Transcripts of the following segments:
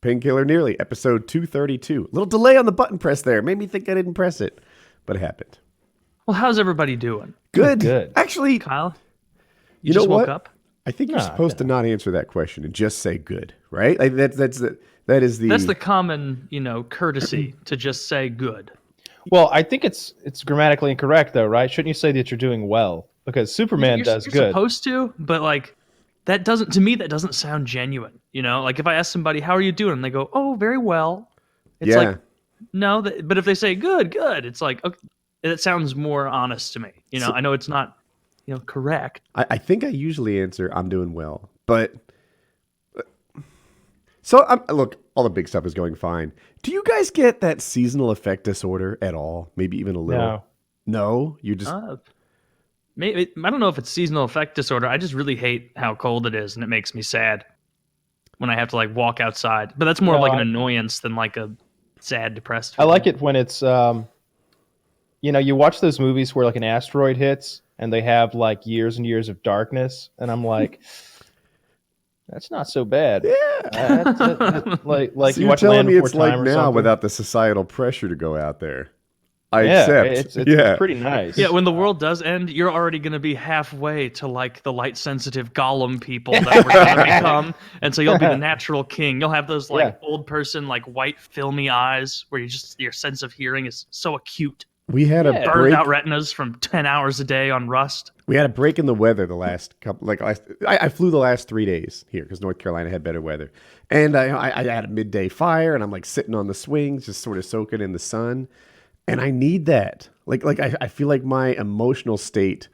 Painkiller Nearly, episode 232. Little delay on the button press there. Made me think I didn't press it, but it happened. Well, how's everybody doing? Good. Good. Actually, Kyle, you just know woke what? up? I think you're supposed to not answer that question and just say good, right? Like that is the common, courtesy to just say good. Well, I think it's grammatically incorrect, though, right? Shouldn't you say that you're doing well? Because Superman does you're good. Supposed to, but like that doesn't sound genuine. Like if I ask somebody, "How are you doing?" and they go, "Oh, very well," it's like no. But if they say good, it's like okay, it sounds more honest to me. So, I know it's not, correct. I think I usually answer I'm doing well, but so look, all the big stuff is going fine. Do you guys get that seasonal affect disorder at all? Maybe even a little. No, you just. Maybe I don't know if it's seasonal affect disorder. I just really hate how cold it is, and it makes me sad when I have to like walk outside. But that's more of like an annoyance than like a sad, depressed feeling. I like it when it's, you watch those movies where like an asteroid hits and they have like years and years of darkness, and I'm like, that's not so bad. Yeah, like so you you're watch telling Land me Before it's like Time or now something. without the societal pressure to go out there. I accept. It's pretty nice. Yeah, when the world does end, you're already going to be halfway to like the light-sensitive golem people that we're going to become, and so you'll be the natural king. You'll have those like old person, like white filmy eyes, where your sense of hearing is so acute. We had a burned break. out retinas from 10 hours a day on rust. We had a break in the weather the last couple. I flew the last 3 days here because North Carolina had better weather, and I had a midday fire, and I'm like sitting on the swings, just sort of soaking in the sun. And I need that. I feel like my emotional state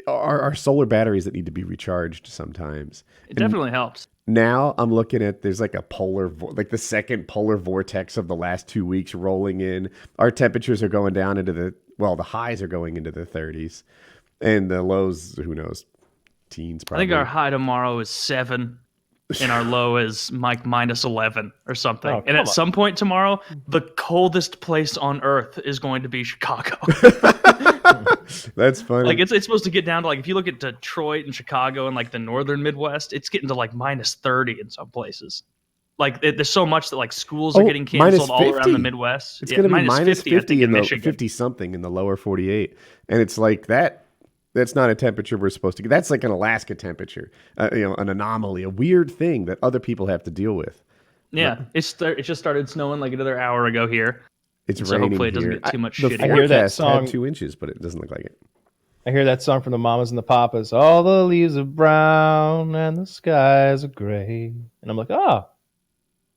are solar batteries that need to be recharged sometimes. It definitely helps. Now I'm looking at there's like a the second polar vortex of the last 2 weeks rolling in. Our temperatures are going down into the highs are going into the 30s, and the lows, who knows, teens probably. I think our high tomorrow is 7. And our low is minus 11 or something. Oh, and at some point tomorrow, the coldest place on Earth is going to be Chicago. That's funny. Like it's supposed to get down to like if you look at Detroit and Chicago and like the northern Midwest, it's getting to like minus 30 in some places. Like there's so much that like schools are getting canceled all around the Midwest. It's going to be minus 50 in Michigan. 50 something in the lower 48, and it's like that. That's not a temperature we're supposed to get. That's like an Alaska temperature, an anomaly, a weird thing that other people have to deal with. Yeah, it just started snowing like another hour ago here. It's so raining hopefully it doesn't here. get too much The shit. I hear that forecast song. had 2 inches, but it doesn't look like it. I hear that song from the Mamas and the Papas. All the leaves are brown and the skies are gray. And I'm like, oh,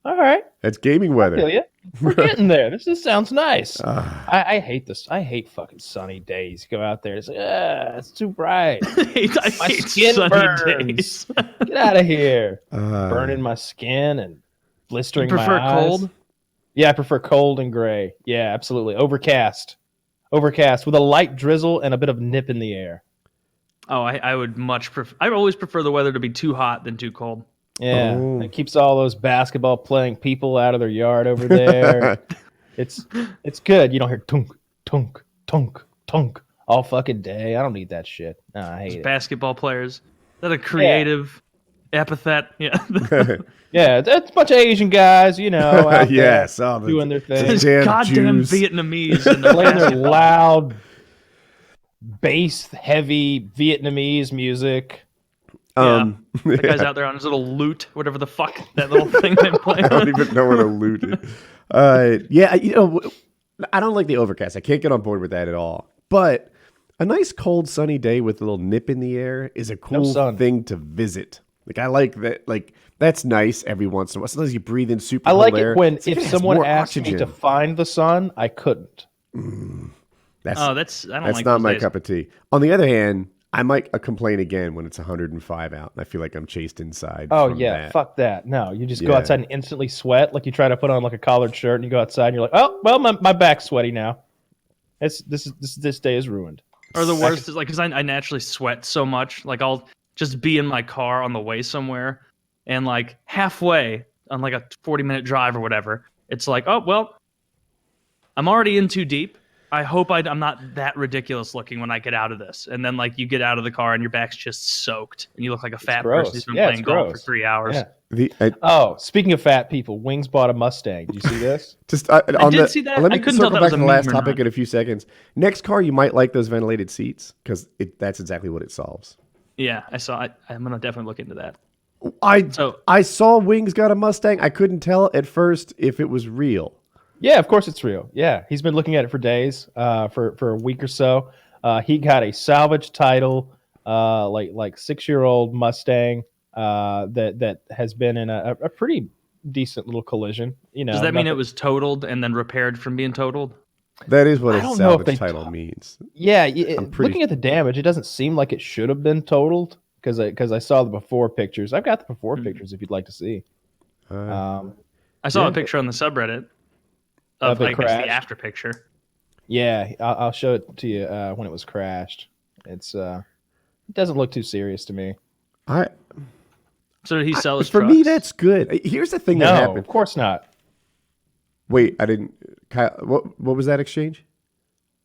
all right. That's gaming I weather. feel you. We're getting there. This sounds nice. I hate this. I hate fucking sunny days. Go out there. It's like, it's too bright. I My hate skin sunny burns. days. Get out of here. Burning my skin and blistering You prefer my eyes. cold? Yeah, I prefer cold and gray. Yeah, absolutely. Overcast with a light drizzle and a bit of nip in the air. Oh, I would much prefer. I always prefer the weather to be too hot than too cold. Yeah, Oh. it keeps all those basketball playing people out of their yard over there. It's good. You don't hear tunk, tunk, tunk, tunk all fucking day. I don't need that shit. No, I hate it. Basketball players. Is that a creative epithet? Yeah. Yeah, it's a bunch of Asian guys, out there Yes, doing their thing, These Damn goddamn Jews. Vietnamese and their playing their basketball. loud, bass-heavy Vietnamese music. The guy's out there on his little lute, whatever the fuck that little thing they play. I don't even know what a loot is. I don't like the overcast. I can't get on board with that at all. But a nice cold sunny day with a little nip in the air is a cool sun. thing to visit. Like I like that. Like that's nice every once in a while. Sometimes you breathe in super I cold like air. it when It's like if it has someone more asked me oxygen. to find the sun, I couldn't. That's I don't like not those my days. cup of tea. On the other hand, I might complain again when it's 105 out and I feel like I'm chased inside. Oh from yeah, that. fuck that. No, you just go Yeah. outside and instantly sweat. Like you try to put on like a collared shirt and you go outside and you're like, oh well, my back's sweaty now. This day is ruined. Or the worst is like because I naturally sweat so much. Like I'll just be in my car on the way somewhere, and like halfway on like a 40-minute drive or whatever, it's like, oh well, I'm already in too deep. I hope I'm not that ridiculous looking when I get out of this. And then like you get out of the car and your back's just soaked and you look like a fat person who's been playing golf for 3 hours. Yeah. Speaking of fat people, Wings bought a Mustang. Did you see this? Just I did see that. Let me I couldn't tell circle that was back a to the last meme or topic not. in a few seconds. Next car, you might like those ventilated seats because that's exactly what it solves. Yeah, I saw it. I'm gonna definitely look into that. I saw Wings got a Mustang. I couldn't tell at first if it was real. Yeah, of course it's real. Yeah, he's been looking at it for days, for a week or so. He got a salvage title, like 6-year-old Mustang that has been in a pretty decent little collision. You know, Does that mean it was totaled and then repaired from being totaled? That is what I a don't know if salvage title means. Yeah, pretty- looking at the damage, it doesn't seem like it should have been totaled because I saw the before pictures. I've got the before pictures if you'd like to see. I saw a picture on the subreddit of it I guess the crashed. after picture. Yeah, I'll show it to you when it was crashed. It doesn't look too serious to me. So did he sell his For trucks? me, that's good. Here's the thing that No, happened. of course not. Wait, I didn't. Kyle, what was that exchange?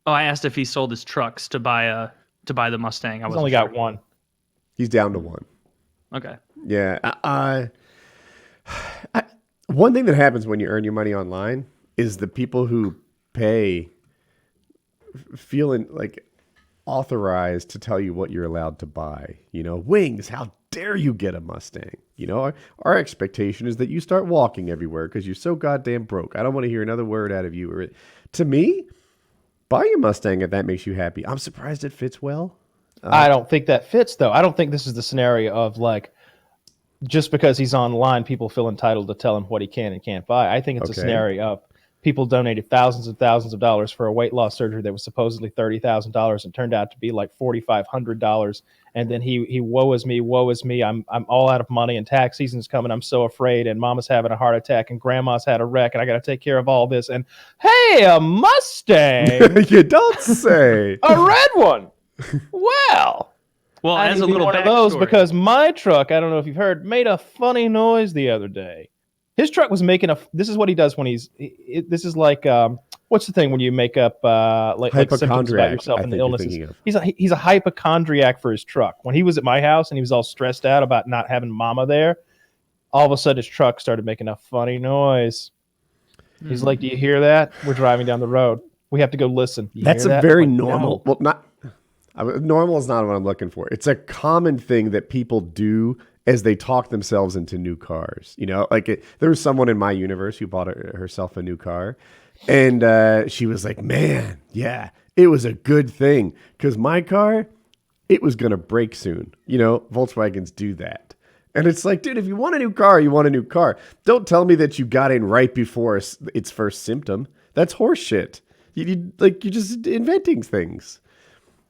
Oh, I asked if he sold his trucks to buy the Mustang. He's only got one. He's down to one. Okay. Yeah. One thing that happens when you earn your money online is the people who pay feeling like authorized to tell you what you're allowed to buy. You know, Wings, how dare you get a Mustang? You know, our expectation is that you start walking everywhere because you're so goddamn broke. I don't want to hear another word out of you. To me, buy your Mustang if that makes you happy. I'm surprised it fits well. I don't think that fits, though. I don't think this is the scenario of like, just because he's online, people feel entitled to tell him what he can and can't buy. I think it's a scenario of people donated thousands and thousands of dollars for a weight loss surgery that was supposedly $30,000 and turned out to be like $4,500. And then he woe is me. I'm all out of money and tax season's coming. I'm so afraid. And mama's having a heart attack and grandma's had a wreck and I got to take care of all this. And hey, a Mustang, You don't say. a red one. Well, as need a to be little one of those backstory- because my truck, I don't know if you've heard, made a funny noise the other day. His truck was making this is what he does when this is like, what's the thing when you make up like symptoms about yourself and the illnesses? He's a hypochondriac for his truck. When he was at my house and he was all stressed out about not having mama there, all of a sudden his truck started making a funny noise. He's like, "Do you hear that? We're driving down the road. We have to go listen." That's a very normal. No. Well, normal is not what I'm looking for. It's a common thing that people do as they talk themselves into new cars. You know, like there was someone in my universe who bought herself a new car, and she was like, "Man, yeah, it was a good thing because my car, it was gonna break soon." You know, Volkswagens do that. And it's like, dude, if you want a new car, you want a new car. Don't tell me that you got in right before its first symptom. That's horseshit. You're just inventing things.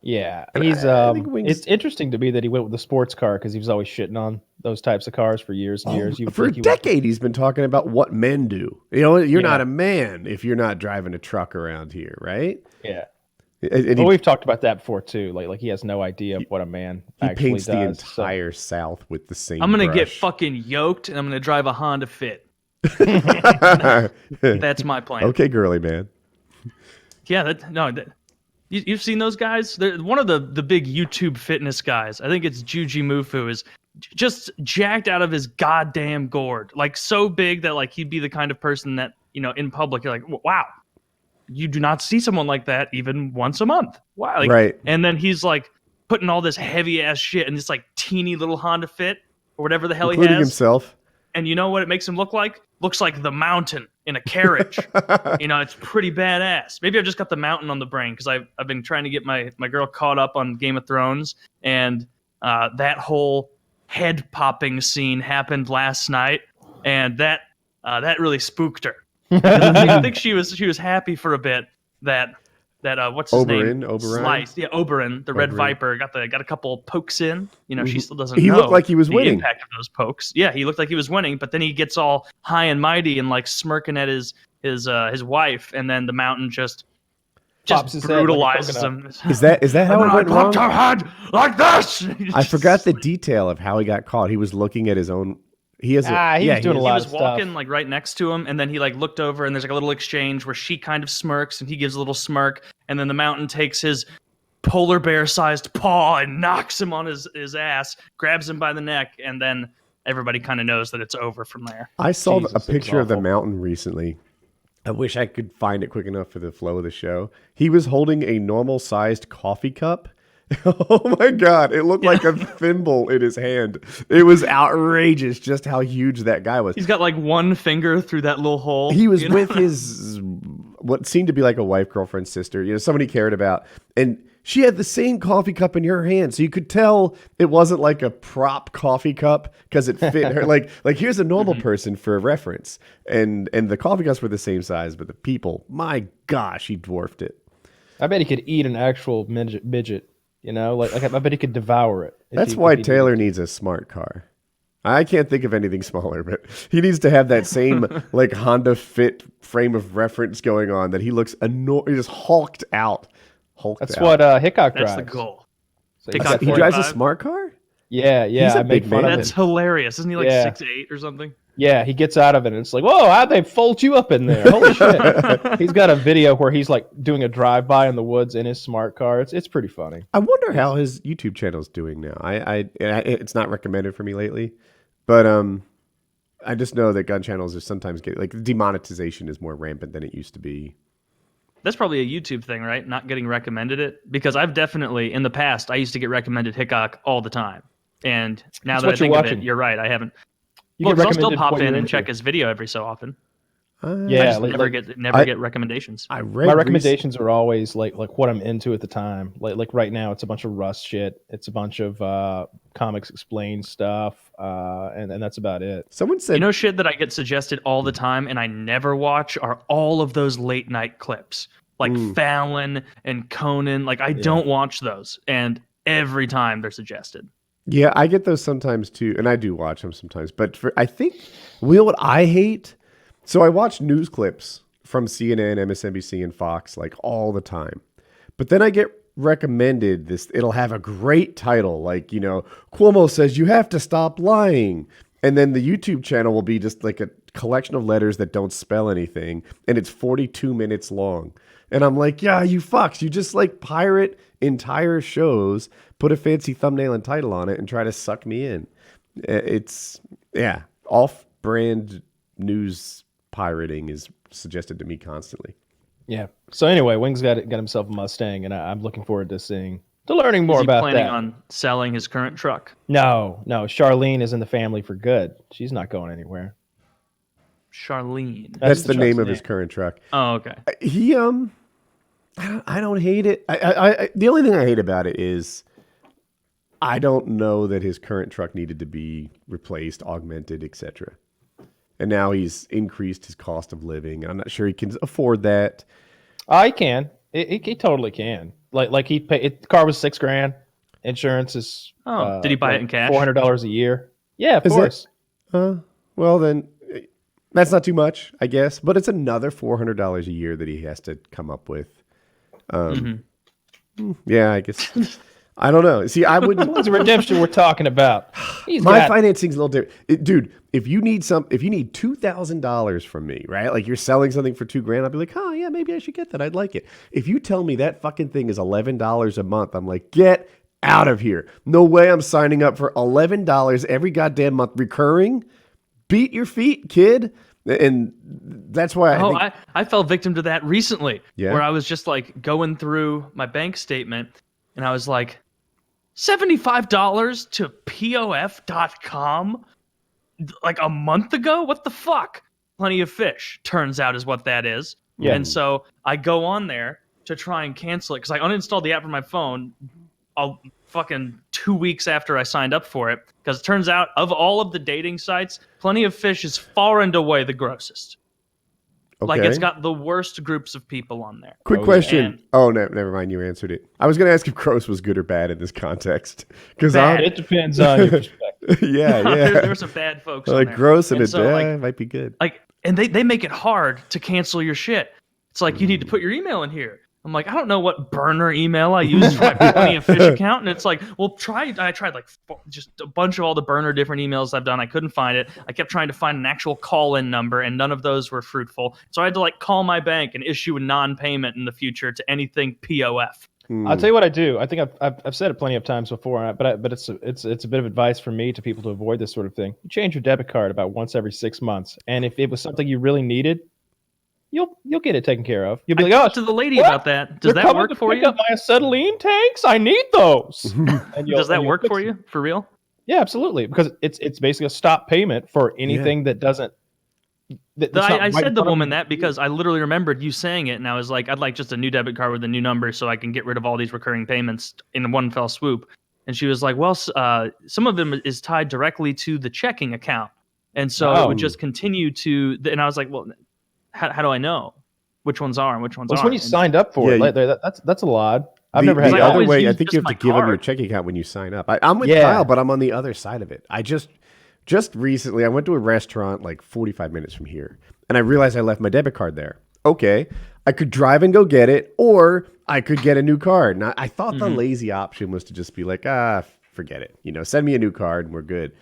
Yeah, And he's. I think Wings- It's interesting to me that he went with the sports car because he was always shitting on those types of cars for years and years. For a decade, he's been talking about what men do. You know, you're not a man if you're not driving a truck around here, right? Yeah. And Well, we've talked about that before too. Like he has no idea of what a man he actually paints does. the entire South with the same. I'm gonna get brush. fucking yoked and I'm gonna drive a Honda Fit. Okay, That's my plan. girly man. Yeah, you've seen those guys? They're one of the big YouTube fitness guys. I think it's Juji Mufu is just jacked out of his goddamn gourd. Like so big that like he'd be the kind of person that, you know, in public you're like, wow, you do not see someone like that even once a month. Wow. Like, Right. And then he's like putting all this heavy ass shit in this like teeny little Honda Fit or whatever the hell Including he has. himself. And you know what it makes him look like? Looks like the Mountain in a carriage. You know, it's pretty badass. Maybe I've just got the Mountain on the brain because I've been trying to get my girl caught up on Game of Thrones, and that whole head popping scene happened last night, and that really spooked her. I think she was happy for a bit that what's his name? Oberyn. Slice. Yeah, Oberyn, the Red Oberyn. Viper, got a couple pokes in. You know, she still doesn't He know. looked like he was the winning. impact of those pokes. Yeah, he looked like he was winning, but then he gets all high and mighty and like smirking at his wife, and then the Mountain just Pops his head like a brutalizes coconut. him. Is that how it went wrong? her head like this. I forgot the detail of how he got caught. He was looking at his own. He has a. He was doing a He lot was of walking stuff. like right next to him, and then he like looked over, and there's like a little exchange where she kind of smirks, and he gives a little smirk, and then the mountain takes his polar bear-sized paw and knocks him on his ass, grabs him by the neck, and then everybody kind of knows that it's over from there. I saw Jesus, a picture of the awful. mountain recently. I wish I could find it quick enough for the flow of the show. He was holding a normal-sized coffee cup. Oh my God. It looked like a thimble in his hand. It was outrageous just how huge that guy was. He's got like one finger through that little hole. He was with his, what seemed to be like a wife, girlfriend, sister, somebody he cared about. And she had the same coffee cup in her hand. So you could tell it wasn't like a prop coffee cup because it fit her. Like here's a normal person for reference. And the coffee cups were the same size, but the people, my gosh, he dwarfed it. I bet he could eat an actual midget. Like I bet he could devour it. That's why Taylor needs a smart car. I can't think of anything smaller, but he needs to have that same like Honda Fit frame of reference going on that he looks he just hulked out. That's what Hickok drives. That's the goal. So Hickok He drives a 45? smart car? Yeah. He's a I made big fun man. of That's it. hilarious. Isn't he like Yeah. 6'8" or something? Yeah, he gets out of it and it's like, whoa, how'd they fold you up in there? Holy shit. He's got a video where he's like doing a drive-by in the woods in his smart car. It's pretty funny. I wonder how his YouTube channel's doing now. It's not recommended for me lately, but I just know that gun channels are sometimes demonetization is more rampant than it used to be. That's probably a YouTube thing, right? Not getting recommended it, because I've definitely in the past I used to get recommended Hickok all the time, and now That's that I what you're think of watching. it, you're right. I haven't. You Well, get 'cause I'll still recommended pop what in you're and into. check his video every so often. I Yeah, just like- never get recommendations. I read My recommendations are always like what I'm into at the time. Like right now, it's a bunch of Rust shit. It's a bunch of Comics Explained stuff, and that's about it. Someone said, Shit that I get suggested all the time and I never watch are all of those late night clips, like Fallon and Conan. Like I don't watch those, and every time they're suggested. yeah, I get those sometimes too, and I do watch them sometimes. But I think, what I hate? So I watch news clips from CNN, MSNBC, and Fox like all the time. But then I get recommended this. It'll have a great title like, Cuomo says you have to stop lying. And then the YouTube channel will be just like a collection of letters that don't spell anything. And it's 42 minutes long. And I'm like, yeah, you fucks. You just like pirate entire shows, put a fancy thumbnail and title on it, and try to suck me in. It's, off-brand news pirating is suggested to me constantly. Yeah. So anyway, Wings got himself a Mustang, and I'm looking forward to learning more Is he about planning that. on selling his current truck? No. Charlene is in the family for good. She's not going anywhere. Charlene. That's the the name truck's of his current truck. Oh, okay. He I don't hate it. I the only thing I hate about it is I don't know that his current truck needed to be replaced, augmented, etc. And now he's increased his cost of living. I'm not sure he can afford that. He can. He totally can. Like he paid. The car was $6,000. Insurance is. Did he buy it in cash? $400 a year. Yeah, of Is it? course. Well, then that's not too much, I guess. But it's another $400 a year that he has to come up with. Yeah, I guess. I don't know. See, I wouldn't. What's the redemption we're talking about? My financing's a little different. Dude, if you need $2,000 from me, right? Like you're selling something for $2,000, I'll be like, oh yeah, maybe I should get that. I'd like it. If you tell me that fucking thing is $11 a month, I'm like, get out of here. No way I'm signing up for $11 every goddamn month recurring. Beat your feet, kid. And that's why I think I fell victim to that recently. Yeah? Where I was just like going through my bank statement and I was like, $75 to POF.com like a month ago? What the fuck? Plenty of Fish, turns out, is what that is. Yeah. And so I go on there to try and cancel it because I uninstalled the app from my phone fucking 2 weeks after I signed up for it. Because it turns out, of all of the dating sites, Plenty of Fish is far and away the grossest. Like, Okay. it's got the worst groups of people on there. Quick Oh, question. and- Oh, no, never mind. You answered it. I was going to ask if gross was good or bad in this context. Because Bad. It depends on your perspective. yeah, there yeah. were some bad folks on Like there. gross and And it so, like, might be good. and they make it hard to cancel your shit. It's like you need to put your email in here. I'm like, I don't know what burner email I use for my Plenty of Fish account. And it's like, well, I tried like just a bunch of all the burner different emails I've done. I couldn't find it. I kept trying to find an actual call-in number, and none of those were fruitful. So I had to like call my bank and issue a non-payment in the future to anything POF. I'll tell you what I do. I think I've said it plenty of times before, but it's a bit of advice for me to people to avoid this sort of thing. You change your debit card about once every 6 months, and if it was something you really needed, you'll get it taken care of. You'll be I like, talked to the lady about that. Does that work for you? Up my acetylene tanks. I need those. Does that work for you for real? Yeah, absolutely. Because it's basically a stop payment for anything that doesn't. I said the woman that because I literally remembered you saying it, and I was like, I'd like just a new debit card with a new number so I can get rid of all these recurring payments in one fell swoop. And she was like, well, some of them is tied directly to the checking account, and so it would just continue to. And I was like, well, how do I know which ones are and which ones aren't? That's when you signed up for it. That's a lot. I've never had the other way. I think you have to give them your card. checking account when you sign up. I'm with Kyle, but I'm on the other side of it. I just recently, I went to a restaurant like 45 minutes from here, and I realized I left my debit card there. Okay, I could drive and go get it, or I could get a new card. And I thought the lazy option was to just be like, forget it. Send me a new card and we're good.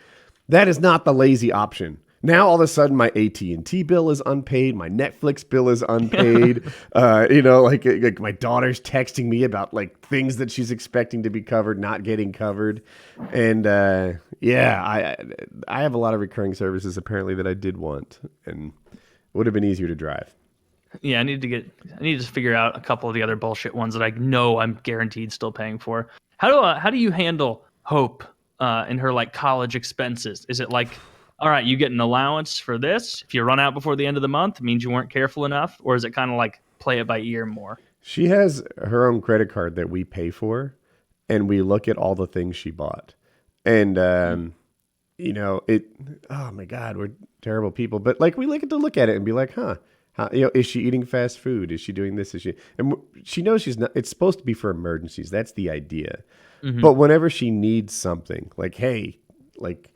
That is not the lazy option. Now all of a sudden my AT&T bill is unpaid, my Netflix bill is unpaid. Like my daughter's texting me about like things that she's expecting to be covered, not getting covered, and I have a lot of recurring services apparently that I did want, and it would have been easier to drive. Yeah, I need to figure out a couple of the other bullshit ones that I know I'm guaranteed still paying for. How do you handle Hope in her like college expenses? Is it like, all right, you get an allowance for this. If you run out before the end of the month, it means you weren't careful enough, or is it kind of like play it by ear more? She has her own credit card that we pay for, and we look at all the things she bought, and it. Oh my God, we're terrible people. But like we like to look at it and be like, is she eating fast food? Is she doing this? And she knows she's not. It's supposed to be for emergencies. That's the idea. Mm-hmm. But whenever she needs something, like, hey, like.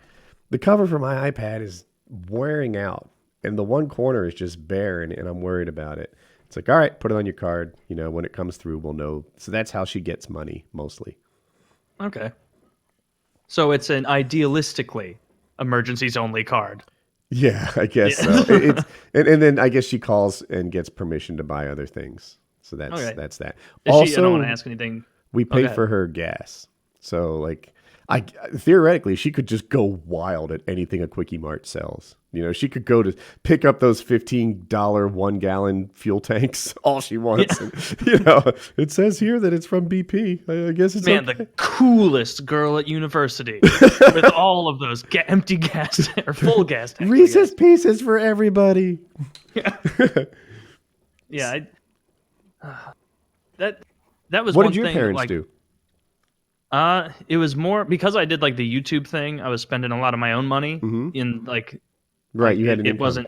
The cover for my iPad is wearing out, and the one corner is just bare, and I'm worried about it. It's like, all right, put it on your card. When it comes through, we'll know. So that's how she gets money, mostly. Okay. So it's an idealistically emergencies-only card. Yeah, I guess so. And then I guess she calls and gets permission to buy other things. So that's that. I don't want to ask anything. We pay for her gas. So, like... theoretically, she could just go wild at anything a Quickie Mart sells. She could go to pick up those $15 1-gallon fuel tanks all she wants. Yeah. And, it says here that it's from BP. I guess it's the coolest girl at university with all of those empty gas or full gas tanks. Reese's Pieces for everybody. Yeah. That was what one did your thing, parents like, do? It was more because I did like the YouTube thing. I was spending a lot of my own money in like, right. You had an it income.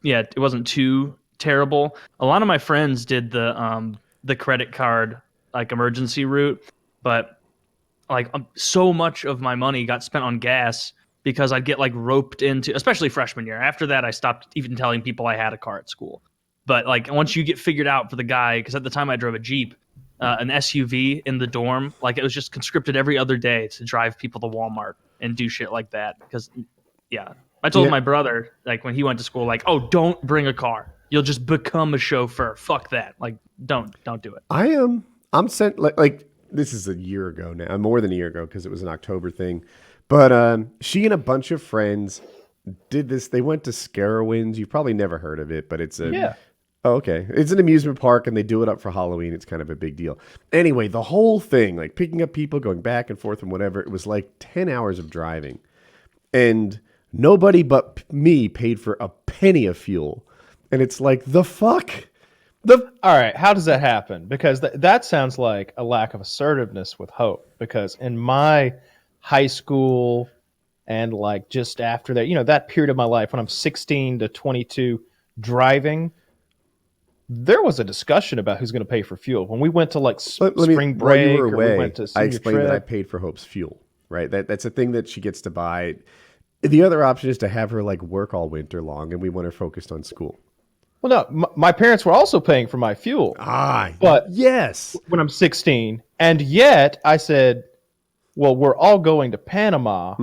it wasn't too terrible. A lot of my friends did the credit card like emergency route, but like so much of my money got spent on gas because I'd get like roped into, especially freshman year. After that, I stopped even telling people I had a car at school. But like once you get figured out for the guy, because at the time I drove a Jeep. An SUV in the dorm, like it was just conscripted every other day to drive people to Walmart and do shit like that. Because, I told my brother, like when he went to school, like, oh, don't bring a car. You'll just become a chauffeur. Fuck that. Like, don't do it. I'm sent like this is a year ago now, more than a year ago because it was an October thing. But she and a bunch of friends did this. They went to Scarowinds. You've probably never heard of it, but it's a Oh, okay. It's an amusement park, and they do it up for Halloween. It's kind of a big deal. Anyway, the whole thing, like picking up people, going back and forth and whatever, it was like 10 hours of driving. And nobody but me paid for a penny of fuel. And it's like, the fuck? All right, how does that happen? Because that sounds like a lack of assertiveness with Hope. Because in my high school and like just after that, that period of my life when I'm 16 to 22 driving... there was a discussion about who's going to pay for fuel. When we went to like spring break, while you were away, we went to I explained trip. that I paid for Hope's fuel, right? That's a thing that she gets to buy. The other option is to have her like work all winter long, and we want her focused on school. Well, no, my parents were also paying for my fuel. But yes. When I'm 16, and yet I said, well, we're all going to Panama.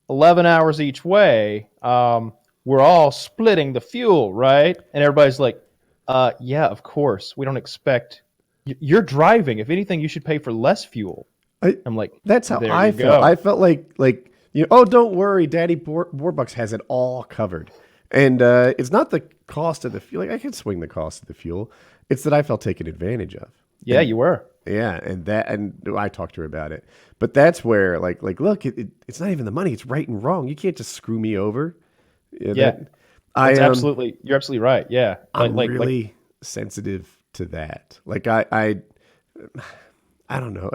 11 hours each way. We're all splitting the fuel, right? And everybody's like, yeah, of course. We don't expect you're driving. If anything, you should pay for less fuel. I'm like, that's how there I you felt. go. I felt like oh, don't worry, Daddy Warbucks has it all covered. And it's not the cost of the fuel. Like I can swing the cost of the fuel. It's that I felt taken advantage of. Yeah, you were. Yeah, and I talked to her about it. But that's where like look, it's not even the money. It's right and wrong. You can't just screw me over. Yeah, that's absolutely. You're absolutely right. Yeah, I'm really sensitive to that. Like I don't know.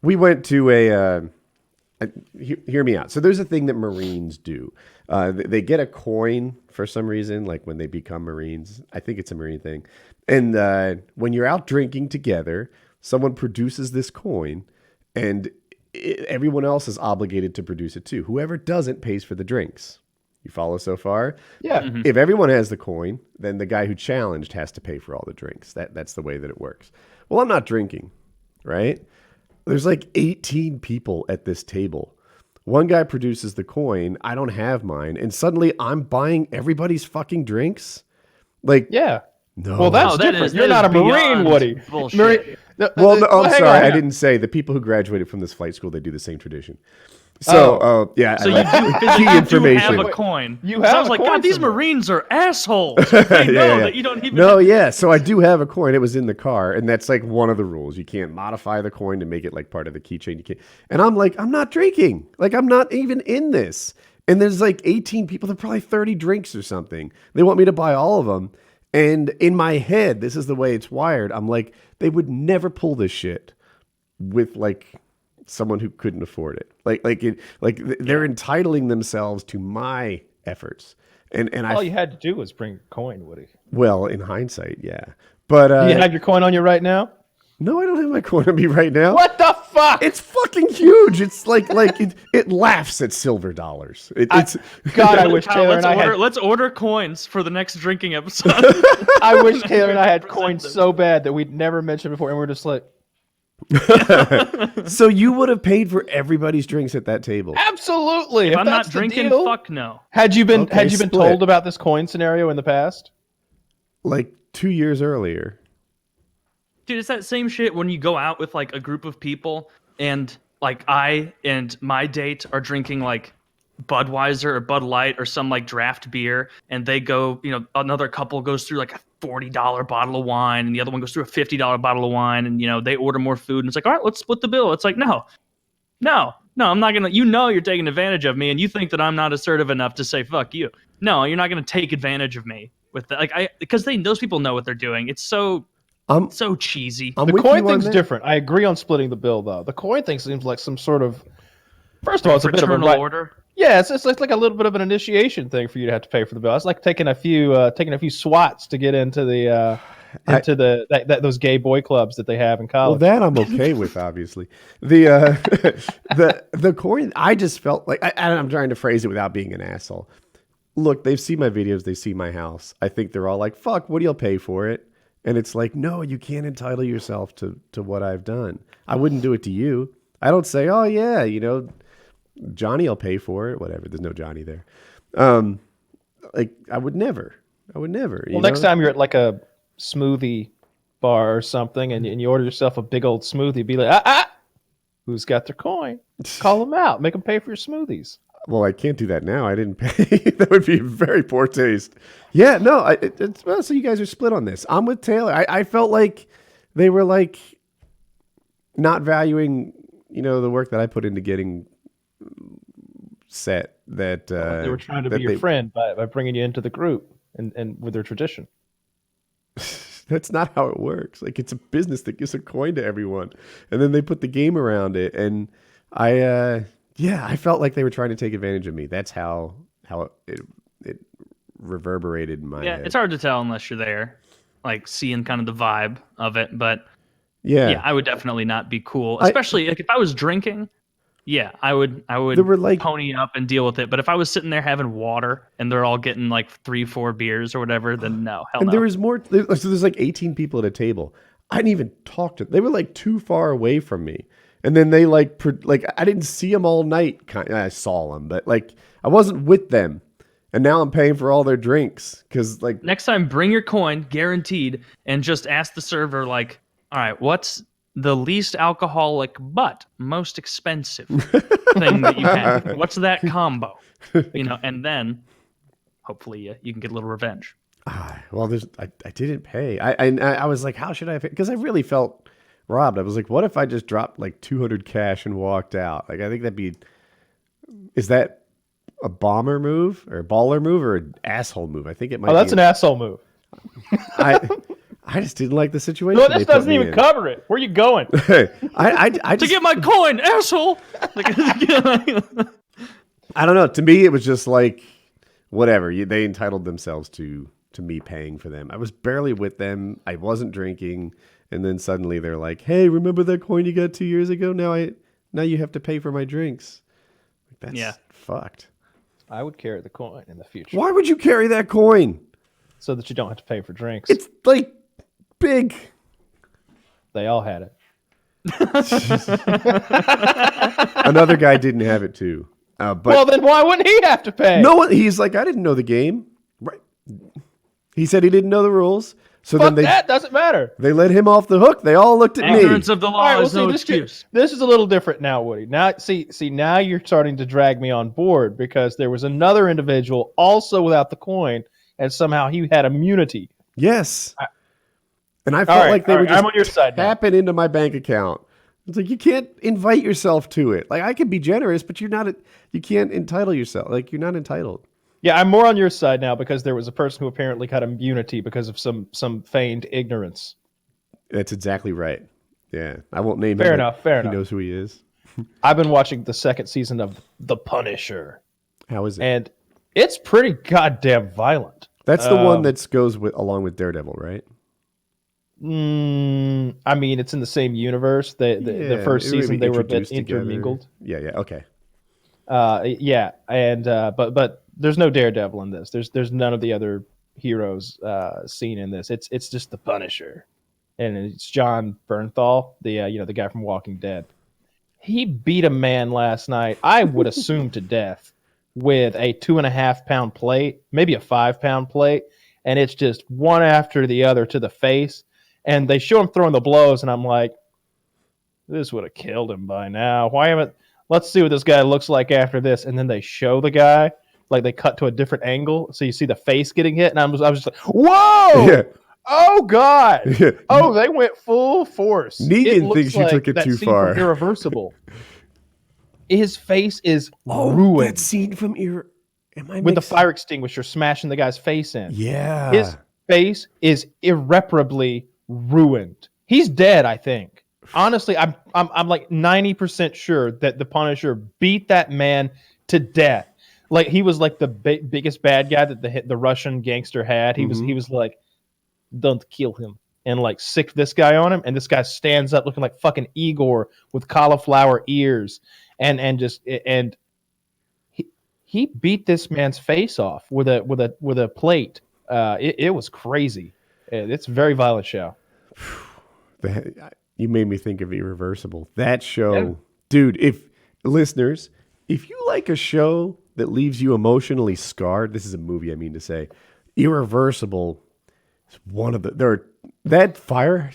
We went to hear me out. So there's a thing that Marines do. They get a coin for some reason, like when they become Marines. I think it's a Marine thing. And when you're out drinking together, someone produces this coin, and everyone else is obligated to produce it too. Whoever doesn't pays for the drinks. You follow so far? Yeah. Mm-hmm. If everyone has the coin, then the guy who challenged has to pay for all the drinks. That's the way that it works. Well, I'm not drinking, right? There's like 18 people at this table. One guy produces the coin. I don't have mine. And suddenly I'm buying everybody's fucking drinks. Like, yeah. no. Well, that's that different. is- You're that not is a Marine, beyond Woody. bullshit. I'm hang sorry. on. I didn't say the people who graduated from this flight school, they do the same tradition. So, yeah. So I you do key physically information. have a coin. You So have I was a like, coin God, these somewhere. Marines are assholes. They know that you don't even. No, yeah. So I do have a coin. It was in the car, and that's like one of the rules. You can't modify the coin to make it like part of the keychain. You can't. And I'm like, I'm not drinking. Like I'm not even in this. And there's like 18 people. There are probably 30 drinks or something. They want me to buy all of them. And in my head, this is the way it's wired. I'm like, they would never pull this shit with like someone who couldn't afford it. They're entitling themselves to my efforts. And All you had to do was bring a coin, Woody. well, in hindsight, yeah. But Do you have your coin on you right now? no, I don't have my coin on me right now. What the fuck? It's fucking huge. It's like it laughs at silver dollars. It's God, I wish Kyle, Taylor and I had. let's order coins for the next drinking episode. I wish Taylor and I had coins so bad that we'd never mentioned before, and we're just like, so you would have paid for everybody's drinks at that table. absolutely. If I'm not that's the drinking, deal- fuck no. Had you been Okay, split. split. Told about this coin scenario in the past? Like 2 years earlier. Dude, it's that same shit when you go out with like a group of people and like I and my date are drinking like Budweiser or Bud Light or some like draft beer, and they go, another couple goes through like a $40 bottle of wine, and the other one goes through a $50 bottle of wine, and they order more food, and it's like, all right, let's split the bill. It's like, no, I'm not gonna. You're taking advantage of me, and you think that I'm not assertive enough to say fuck you. No, you're not gonna take advantage of me with that. Like because those people know what they're doing. It's so cheesy. I'm The with coin you on thing's that. different. I agree on splitting the bill, though. The coin thing seems like some sort of. First of all, it's a bit of a Fraternal order. Yeah, it's like a little bit of an initiation thing for you to have to pay for the bill. It's like taking a few swats to get into those gay boy clubs that they have in Well, college. that I'm okay with, obviously. The coin, I just felt like I'm trying to phrase it without being an asshole. Look, they've seen my videos, they see my house. I think they're all like, "Fuck, what do you pay for it?" And it's like, no, you can't entitle yourself to what I've done. I wouldn't do it to you. I don't say, "Oh yeah, Johnny will pay for it." Whatever. There's no Johnny there. Like I would never. Well, next time you're at like a smoothie bar or something, and you order yourself a big old smoothie, be like, who's got their coin? Call them out. Make them pay for your smoothies. Well, I can't do that now. I didn't pay. That would be very poor taste. Yeah, no. Well, so you guys are split on this. I'm with Taylor. I felt like they were like not valuing, the work that I put into getting set. That They were trying to be your friend by bringing you into the group and with their tradition. That's not how it works. Like it's a business that gives a coin to everyone, and then they put the game around it. And I felt like they were trying to take advantage of me. That's how it reverberated in my head. It's hard to tell unless you're there, like seeing kind of the vibe of it. But yeah, I would definitely not be cool, especially like if I was drinking. yeah, I would There were like, pony up and deal with it. But if I was sitting there having water and they're all getting like 3-4 beers or whatever, then no, hell and no. there was more. So there's like 18 people at a table. I didn't even talk to them. They were like too far away from me. And then they like I didn't see them all night. I saw them, but like I wasn't with them. And now I'm paying for all their drinks because like Next time, bring your coin, guaranteed, and just ask the server like, all right, what's the least alcoholic but most expensive thing that you have? What's that combo? And then hopefully you can get a little revenge. well, I didn't pay. I was like, how should I pay? Because I really felt robbed. I was like, what if I just dropped like 200 cash and walked out? Like, I think is that a bomber move or a baller move or an asshole move? I think it might. Oh, that's an asshole move. I just didn't like the situation. No, this doesn't even cover it. Where you going? I To just get my coin, asshole! I don't know. To me, it was just like whatever. They entitled themselves to me paying for them. I was barely with them. I wasn't drinking, and then suddenly they're like, "Hey, remember that coin you got 2 years ago? Now you have to pay for my drinks." That's fucked. I would carry the coin in the future. Why would you carry that coin? So that you don't have to pay for drinks. It's like big. They all had it. Another guy didn't have it too. But Well, then why wouldn't he have to pay? no one. He's like, I didn't know the game. Right. He said he didn't know the rules. So Fuck then that doesn't matter. they let him off the hook. They all looked at me. Ignorance of the law All right, well, is no see, excuse. this is a little different now, Woody. Now, see, now you're starting to drag me on board because there was another individual also without the coin, and somehow he had immunity. Yes. And I felt like they were just I'm on your side now. tapping into my bank account. It's like you can't invite yourself to it. Like I can be generous, but you can't entitle yourself. Like you're not entitled. Yeah, I'm more on your side now because there was a person who apparently got immunity because of some feigned ignorance. That's exactly right. Yeah. I won't name him. Fair but enough, fair he enough. knows who he is. I've been watching the second season of The Punisher, How is it? and it's pretty goddamn violent. That's the one that goes along with Daredevil, right? I mean, it's in the same universe. The first it would season be they were a bit introduced together. intermingled. Yeah, okay. Yeah, and but there's no Daredevil in this. There's none of the other heroes seen in this. It's just the Punisher, and it's John Bernthal, the guy from Walking Dead. He beat a man last night, I would assume to death, with a 2.5 pound plate, maybe a 5 pound plate, and it's just one after the other to the face. And they show him throwing the blows, and I'm like, this would have killed him by now. Why haven't? Let's see what this guy looks like after this. And then they show the guy, like they cut to a different angle, so you see the face getting hit, and I was just like, whoa! Yeah. Oh God! Yeah. Oh, they went full force. Negan thinks you took it that too scene far. from Irreversible. His face is Oh, ruined that scene from Am I with the mixing- fire extinguisher smashing the guy's face in. Yeah. His face is irreparably ruined. He's dead, I think. Honestly, I'm like 90% sure that the Punisher beat that man to death. Like he was like the biggest bad guy that the Russian gangster had. He was like, don't kill him, and like sicked this guy on him, and this guy stands up looking like fucking Igor with cauliflower ears, and he beat this man's face off with a plate. It was crazy. It's a very violent show. You made me think of Irreversible. That show, dude, if you like a show that leaves you emotionally scarred, this is a movie, I mean to say, Irreversible is one of that fire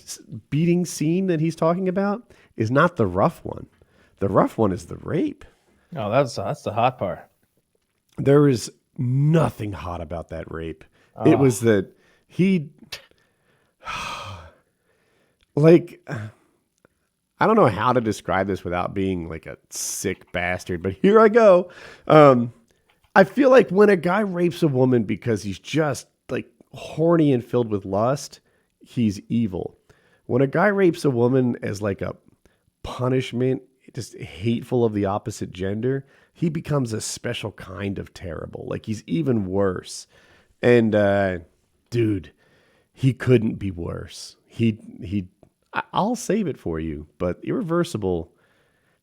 beating scene that he's talking about is not the rough one. The rough one is the rape. Oh, that's the hot part. There is nothing hot about that rape. It was that he, like, I don't know how to describe this without being like a sick bastard, but here I go. I feel like when a guy rapes a woman because he's just like horny and filled with lust, he's evil. When a guy rapes a woman as like a punishment, just hateful of the opposite gender, he becomes a special kind of terrible. Like he's even worse. And dude, he couldn't be worse. I'll save it for you, but Irreversible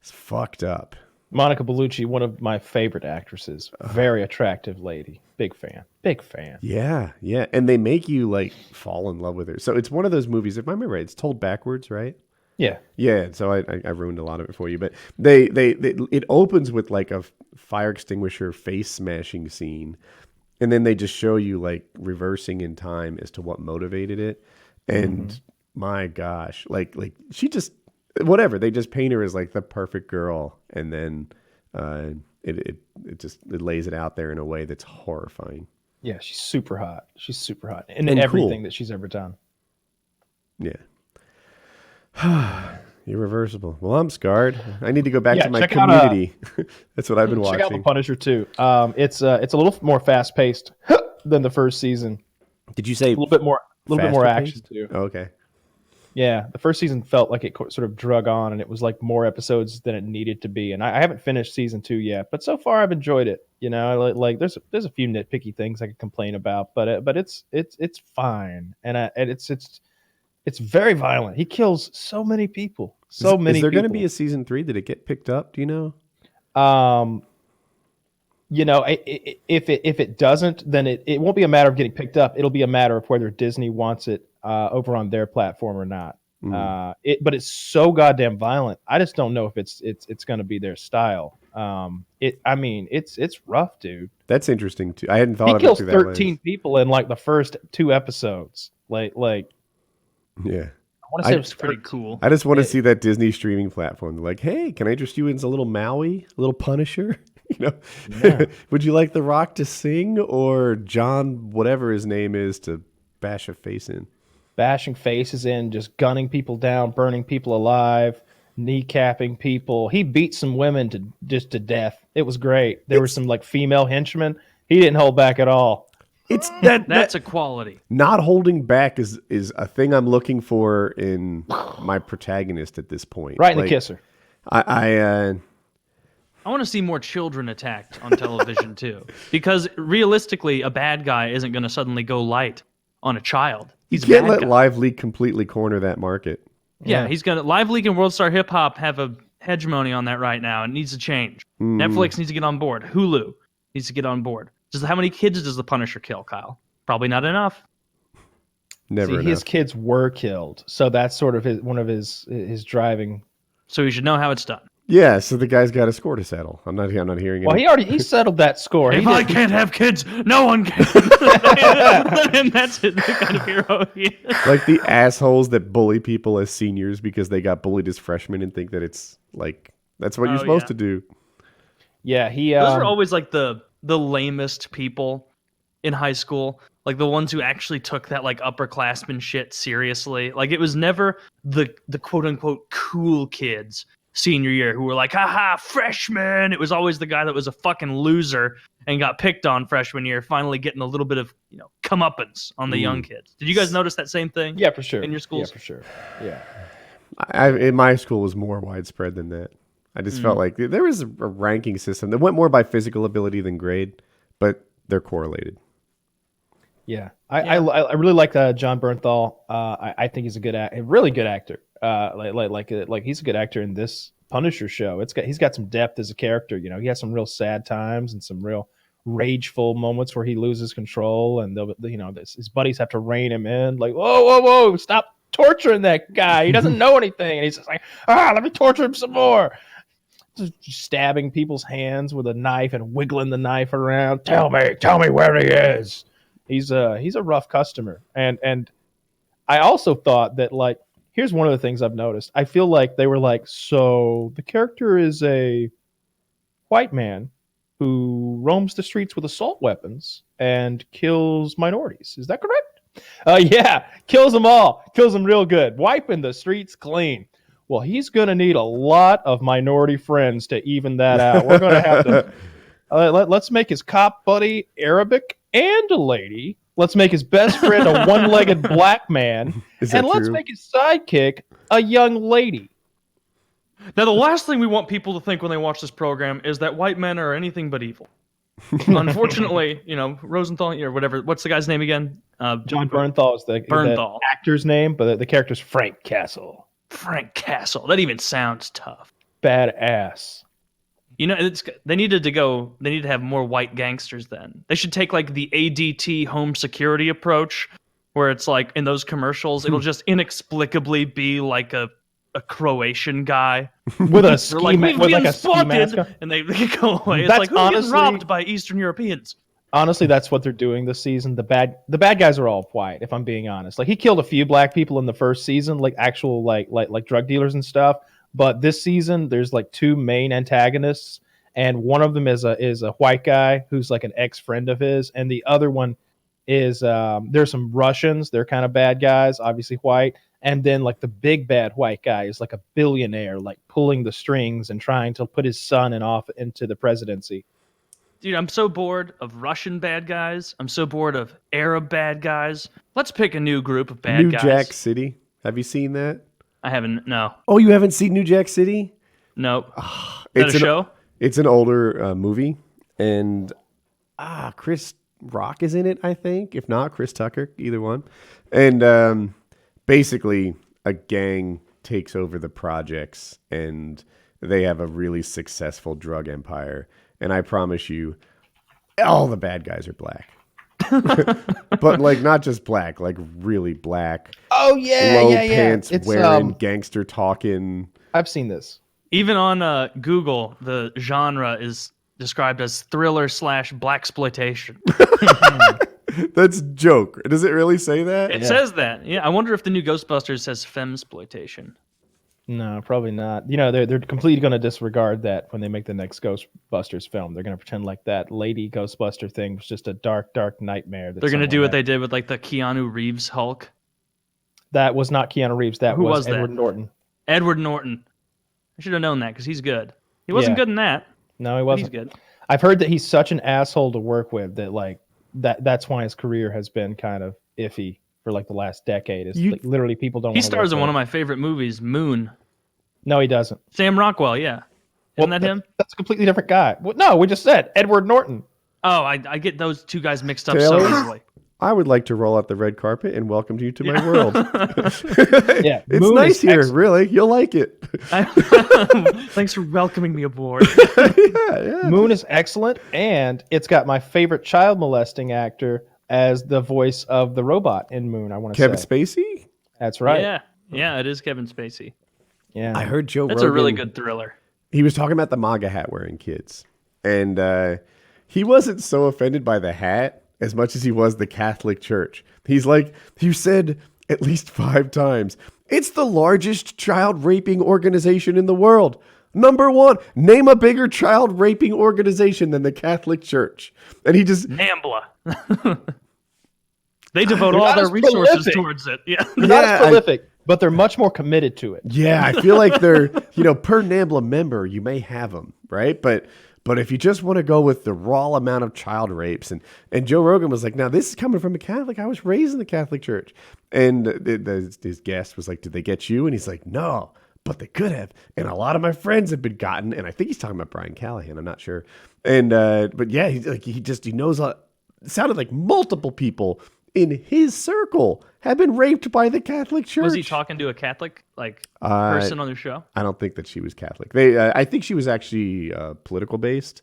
is fucked up. Monica Bellucci, one of my favorite actresses. Very attractive lady. Big fan. Big fan. Yeah, yeah, and they make you like fall in love with her. So it's one of those movies. If I remember right, it's told backwards, right? Yeah. Yeah. So I ruined a lot of it for you, but they it opens with like a fire extinguisher face smashing scene, and then they just show you like reversing in time as to what motivated it, and my gosh, like she just whatever they just paint her as like the perfect girl, and then it lays it out there in a way that's horrifying. Yeah, she's super hot. She's super hot in And everything cool. that she's ever done. Yeah. Irreversible. Well, I'm scarred. I need to go back Yeah, to my check out, community. That's what I've been Check out The watching. Punisher too. It's a little more fast paced than the first season. Did you say A little bit more faster action paced? too. Oh, okay. Yeah, the first season felt like it sort of drug on, and it was like more episodes than it needed to be. And I haven't finished season 2 yet, but so far I've enjoyed it. You know, like there's a few nitpicky things I could complain about, but it's fine, and it's very violent. He kills so many people, so many. Is there going to people. be a season 3? Did it get picked up? Do you know? You know, if it doesn't, then it won't be a matter of getting picked up. It'll be a matter of whether Disney wants it over on their platform or not. But it's so goddamn violent. I just don't know if it's going to be their style. It's rough, dude. That's interesting too. I hadn't thought He of it kills through that 13 lens. people in like the first 2 episodes. Like Yeah. I want to say it was It's pretty 13. cool. I just want to see that Disney streaming platform. They're like, hey, can I interest you in a little Maui, a little Punisher? You know, Yeah. would you like The Rock to sing or John, whatever his name is, to bash a face in? Bashing faces in, just gunning people down, burning people alive, kneecapping people. He beat some women to death. It was great. There were some like female henchmen. He didn't hold back at all. It's That's a quality. not holding back is a thing I'm looking for in my protagonist at this point. Right in the Like, kisser. I want to see more children attacked on television too, because realistically, a bad guy isn't going to suddenly go light on a child. You He's a can't bad let guy. Live Leak completely corner that market. Yeah, he's gonna. Live League and World Star Hip Hop have a hegemony on that right now. It needs to change. Netflix needs to get on board. Hulu needs to get on board. Just how many kids does the Punisher kill, Kyle? Probably not enough. Never enough. His kids were killed, so that's sort of one of his driving. So you should know how it's done. Yeah, so the guy's got a score to settle. I'm not hearing Well, it. he settled that score. If I can't have kids, no one can. And that's it. The kind of hero he is. Like the assholes that bully people as seniors because they got bullied as freshmen and think that it's like that's what you're supposed to do. Yeah, he. Those are always like the lamest people in high school. Like the ones who actually took that like upperclassman shit seriously. Like it was never the quote unquote cool kids senior year who were like, haha, freshman. It was always the guy that was a fucking loser and got picked on freshman year, finally getting a little bit of, comeuppance on the young kids. Did you guys notice that same thing? Yeah, for sure. In your schools? Yeah, for sure. Yeah. In my school was more widespread than that. I just felt like there was a ranking system that went more by physical ability than grade, but they're correlated. Yeah, I really like John Bernthal. I think he's a really good actor. Like he's a good actor in this Punisher show. He's got some depth as a character. You know, he has some real sad times and some real rageful moments where he loses control, and his buddies have to rein him in. Like, whoa, stop torturing that guy. He doesn't know anything, and he's just like, let me torture him some more. Just stabbing people's hands with a knife and wiggling the knife around. Tell me where he is. He's a rough customer, and I also thought that, like, here's one of the things I've noticed. I feel like they were like, so the character is a white man who roams the streets with assault weapons and kills minorities. Is that correct? Yeah, kills them all. Kills them real good. Wiping the streets clean. Well, he's going to need a lot of minority friends to even that out. We're going to have to... let's make his cop buddy Arabic and a lady. Let's make his best friend a one-legged black man. And let's make his sidekick a young lady. Now, the last thing we want people to think when they watch this program is that white men are anything but evil. Unfortunately, Rosenthal or whatever. What's the guy's name again? John Bernthal is the actor's name, but the character's Frank Castle. Frank Castle. That even sounds tough. Badass. You know, they needed to have more white gangsters then. They should take like the ADT home security approach, where it's like in those commercials, it'll just inexplicably be like a Croatian guy. with a They're ski like, we've with been like a ski mask spotted, on. and they go away. It's That's like, who's getting honestly- robbed by Eastern Europeans? Honestly, that's what they're doing this season. The bad guys are all white, if I'm being honest. Like he killed a few black people in the first season, like actual like drug dealers and stuff. But this season, there's like 2 main antagonists, and one of them is a white guy who's like an ex-friend of his, and the other one is there's some Russians. They're kind of bad guys, obviously white. And then like the big bad white guy is like a billionaire, like pulling the strings and trying to put his son into the presidency. Dude, I'm so bored of Russian bad guys. I'm so bored of Arab bad guys. Let's pick a new group of bad New guys. Jack City. Have you seen that? I haven't. No. Oh, you haven't seen New Jack City? Nope. Is that a show? It's an older movie, and Chris Rock is in it, I think. If not, Chris Tucker, either one. And basically, a gang takes over the projects, and they have a really successful drug empire. And I promise you, all the bad guys are black. But like not just black, like really black. Oh yeah, low pants It's wearing, gangster talking. I've seen this. Even on Google, the genre is described as thriller / blaxploitation. That's a joke. Does it really say that? It says that. Yeah, I wonder if the new Ghostbusters says femsploitation. No, probably not. You know, they're completely going to disregard that when they make the next Ghostbusters film. They're going to pretend like that lady Ghostbuster thing was just a dark, dark nightmare. They're going to do what they did with like the Keanu Reeves Hulk. That was not Keanu Reeves. That Who was Edward that? Norton. Edward Norton. I should have known that because he's good. He wasn't good in that. No, he But wasn't. he's good. I've heard that he's such an asshole to work with that like that's why his career has been kind of iffy for like the last decade. Is like, literally people don't. He stars in one of my favorite movies, Moon. No, he doesn't. Sam Rockwell, yeah. Isn't that him? That's a completely different guy. Well, no, we just said Edward Norton. Oh, I get those two guys mixed up Taylor? so easily. I would like to roll out the red carpet and welcome you to my world. Yeah, It's Moon nice is here, excellent. really. You'll like it. Thanks for welcoming me aboard. yeah. Moon is excellent, and it's got my favorite child molesting actor as the voice of the robot in Moon. I want to Kevin say Spacey? that's right. Yeah, it is Kevin Spacey. Yeah. I heard Joe That's Rogan. a really good thriller. He was talking about the MAGA hat wearing kids. And he wasn't so offended by the hat as much as he was the Catholic Church. He's like, you said at least 5 times, it's the largest child raping organization in the world. Number 1, name a bigger child raping organization than the Catholic Church. And he just, NAMBLA. They devote all not their as resources prolific. towards it. Yeah. They're not Yeah, as prolific, but they're much more committed to it. yeah, I feel like they're, per NAMBLA member, you may have them, right? But if you just want to go with the raw amount of child rapes, and Joe Rogan was like, now this is coming from a Catholic. I was raised in the Catholic Church. And his guest was like, did they get you? And he's like, no, but they could have. And a lot of my friends have been gotten. And I think he's talking about Brian Callahan. I'm not sure. And, but yeah, he knows, it sounded like multiple people in his circle have been raped by the Catholic Church. Was he talking to a Catholic person on the show? I don't think that she was Catholic. I think she was actually political based,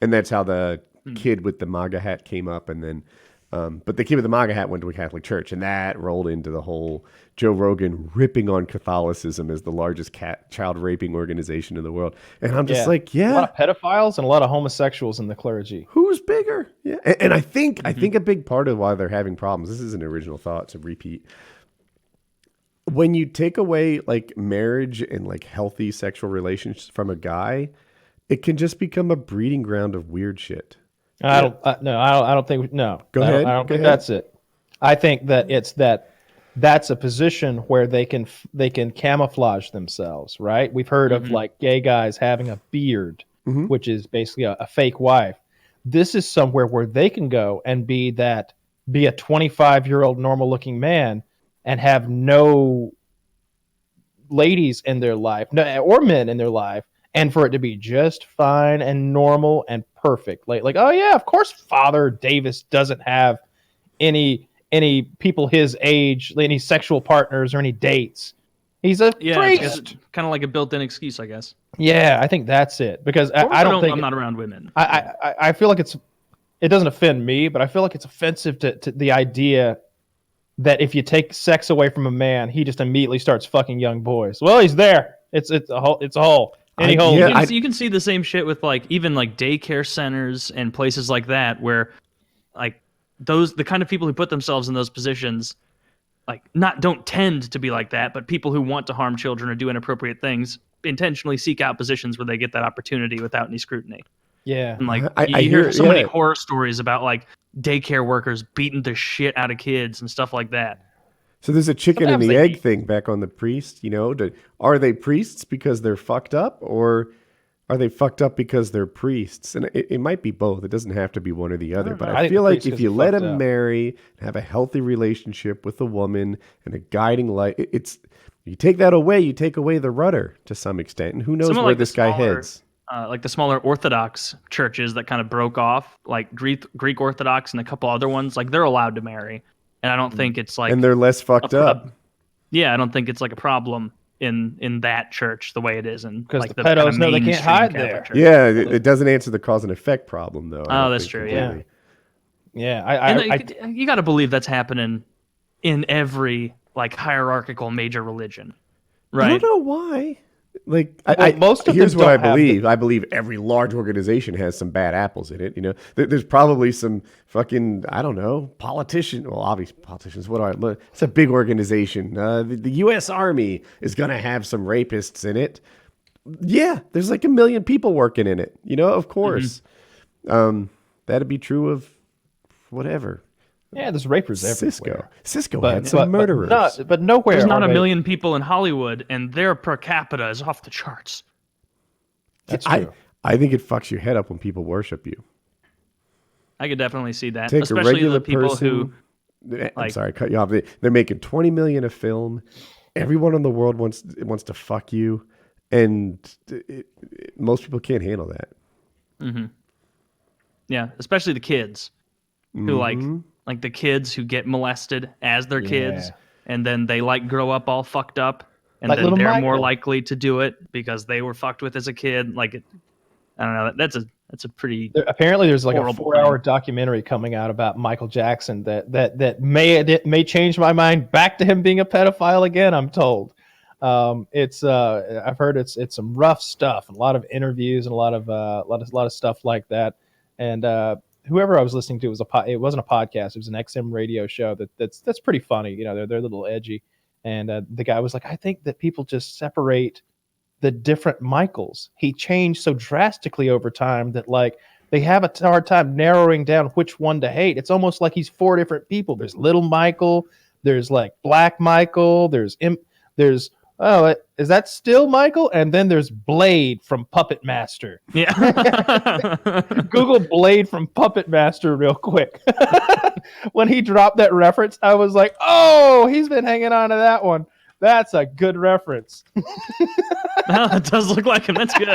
and that's how the kid with the MAGA hat came up. And then, but the kid with the MAGA hat went to a Catholic church, and that rolled into the whole Joe Rogan ripping on Catholicism as the largest child raping organization in the world. And I'm just like, a lot of pedophiles and a lot of homosexuals in the clergy. who's bigger? Yeah, and I think a big part of why they're having problems. This is an original thought to repeat. When you take away like marriage and like healthy sexual relations from a guy, it can just become a breeding ground of weird shit. I don't think. No, Go ahead. I don't Go think ahead. that's it. I think that that's a position where they can camouflage themselves, right? We've heard of like gay guys having a beard, which is basically a fake wife. This is somewhere where they can go and be a 25-year-old normal looking man and have no ladies in their life, or men in their life, and for it to be just fine and normal and perfect. Like, oh yeah, of course Father Davis doesn't have any people his age, any sexual partners or any dates. He's a priest. Kind of like a built-in excuse, I guess. Yeah, I think that's it because I don't think I'm not around women. I feel like it doesn't offend me, but I feel like it's offensive to the idea that if you take sex away from a man, he just immediately starts fucking young boys. Well, he's there. It's a hole. Any hole. You can see the same shit with like even like daycare centers and places like that where like the kind of people who put themselves in those positions like don't tend to be like that, but people who want to harm children or do inappropriate things intentionally seek out positions where they get that opportunity without any scrutiny. Yeah. And like I you hear hear so many horror stories about like daycare workers beating the shit out of kids and stuff like that. So there's a chicken Sometimes and the they egg eat. thing back on the priest, are they priests because they're fucked up, or are they fucked up because they're priests? And it might be both. It doesn't have to be one or the other. But I I think feel the like priests if 'cause you they're let fucked him up. marry and have a healthy relationship with a woman and a guiding light, you take that away, you take away the rudder to some extent. And who knows Someone where like the this guy smaller- heads? Like the smaller Orthodox churches that kind of broke off, like Greek Orthodox and a couple other ones, like they're allowed to marry, and I don't think it's like And they're less fucked up. Yeah, I don't think it's like a problem in that church the way it is in 'Cause like the kind of pedos know they can't mainstream hide Catholic there. Church. Yeah, it doesn't answer the cause and effect problem, though. I Oh, don't that's think true. completely. Yeah. You got to believe that's happening in every like hierarchical major religion, right? I don't know why. Like, Well, most of here's them what I don't have believe. I believe every large organization has some bad apples in it. There's probably some fucking, I don't know, politician. Well, obviously politicians. It's a big organization. The U.S. Army is gonna have some rapists in it. Yeah, there's like 1 million people working in it. Of course. That'd be true of whatever. Yeah, there's rapers everywhere. Cisco had some murderers. But nowhere. There's not are a they- million people in Hollywood, and their per capita is off the charts. That's true. I think it fucks your head up when people worship you. I could definitely see that, Take a especially regular the people person. who I'm sorry, I cut you off. They're making $20 million a film. Everyone in the world wants to fuck you, and most people can't handle that. Yeah, especially the kids who like the kids who get molested as their kids, and then they like grow up all fucked up, and Like then little they're more Michael. likely to do it because they were fucked with as a kid. Like, I don't know. That's a pretty Apparently, there's like a horrible 4-hour documentary coming out about Michael Jackson that may change my mind back to him being a pedophile again. I'm told. I've heard it's some rough stuff, a lot of interviews and a lot of stuff like that. And whoever I was listening to it wasn't a podcast; it was an XM radio show that's pretty funny. They're a little edgy. And the guy was like, I think that people just separate the different Michaels. He changed so drastically over time that like they have a hard time narrowing down which one to hate. It's almost like he's 4 different people. There's little Michael, there's like Black Michael, there's is that still Michael? And then there's Blade from Puppet Master. yeah. Google Blade from Puppet Master real quick. When he dropped that reference, I was like, oh, he's been hanging on to that one. That's a good reference. Well, it does look like him. That's good.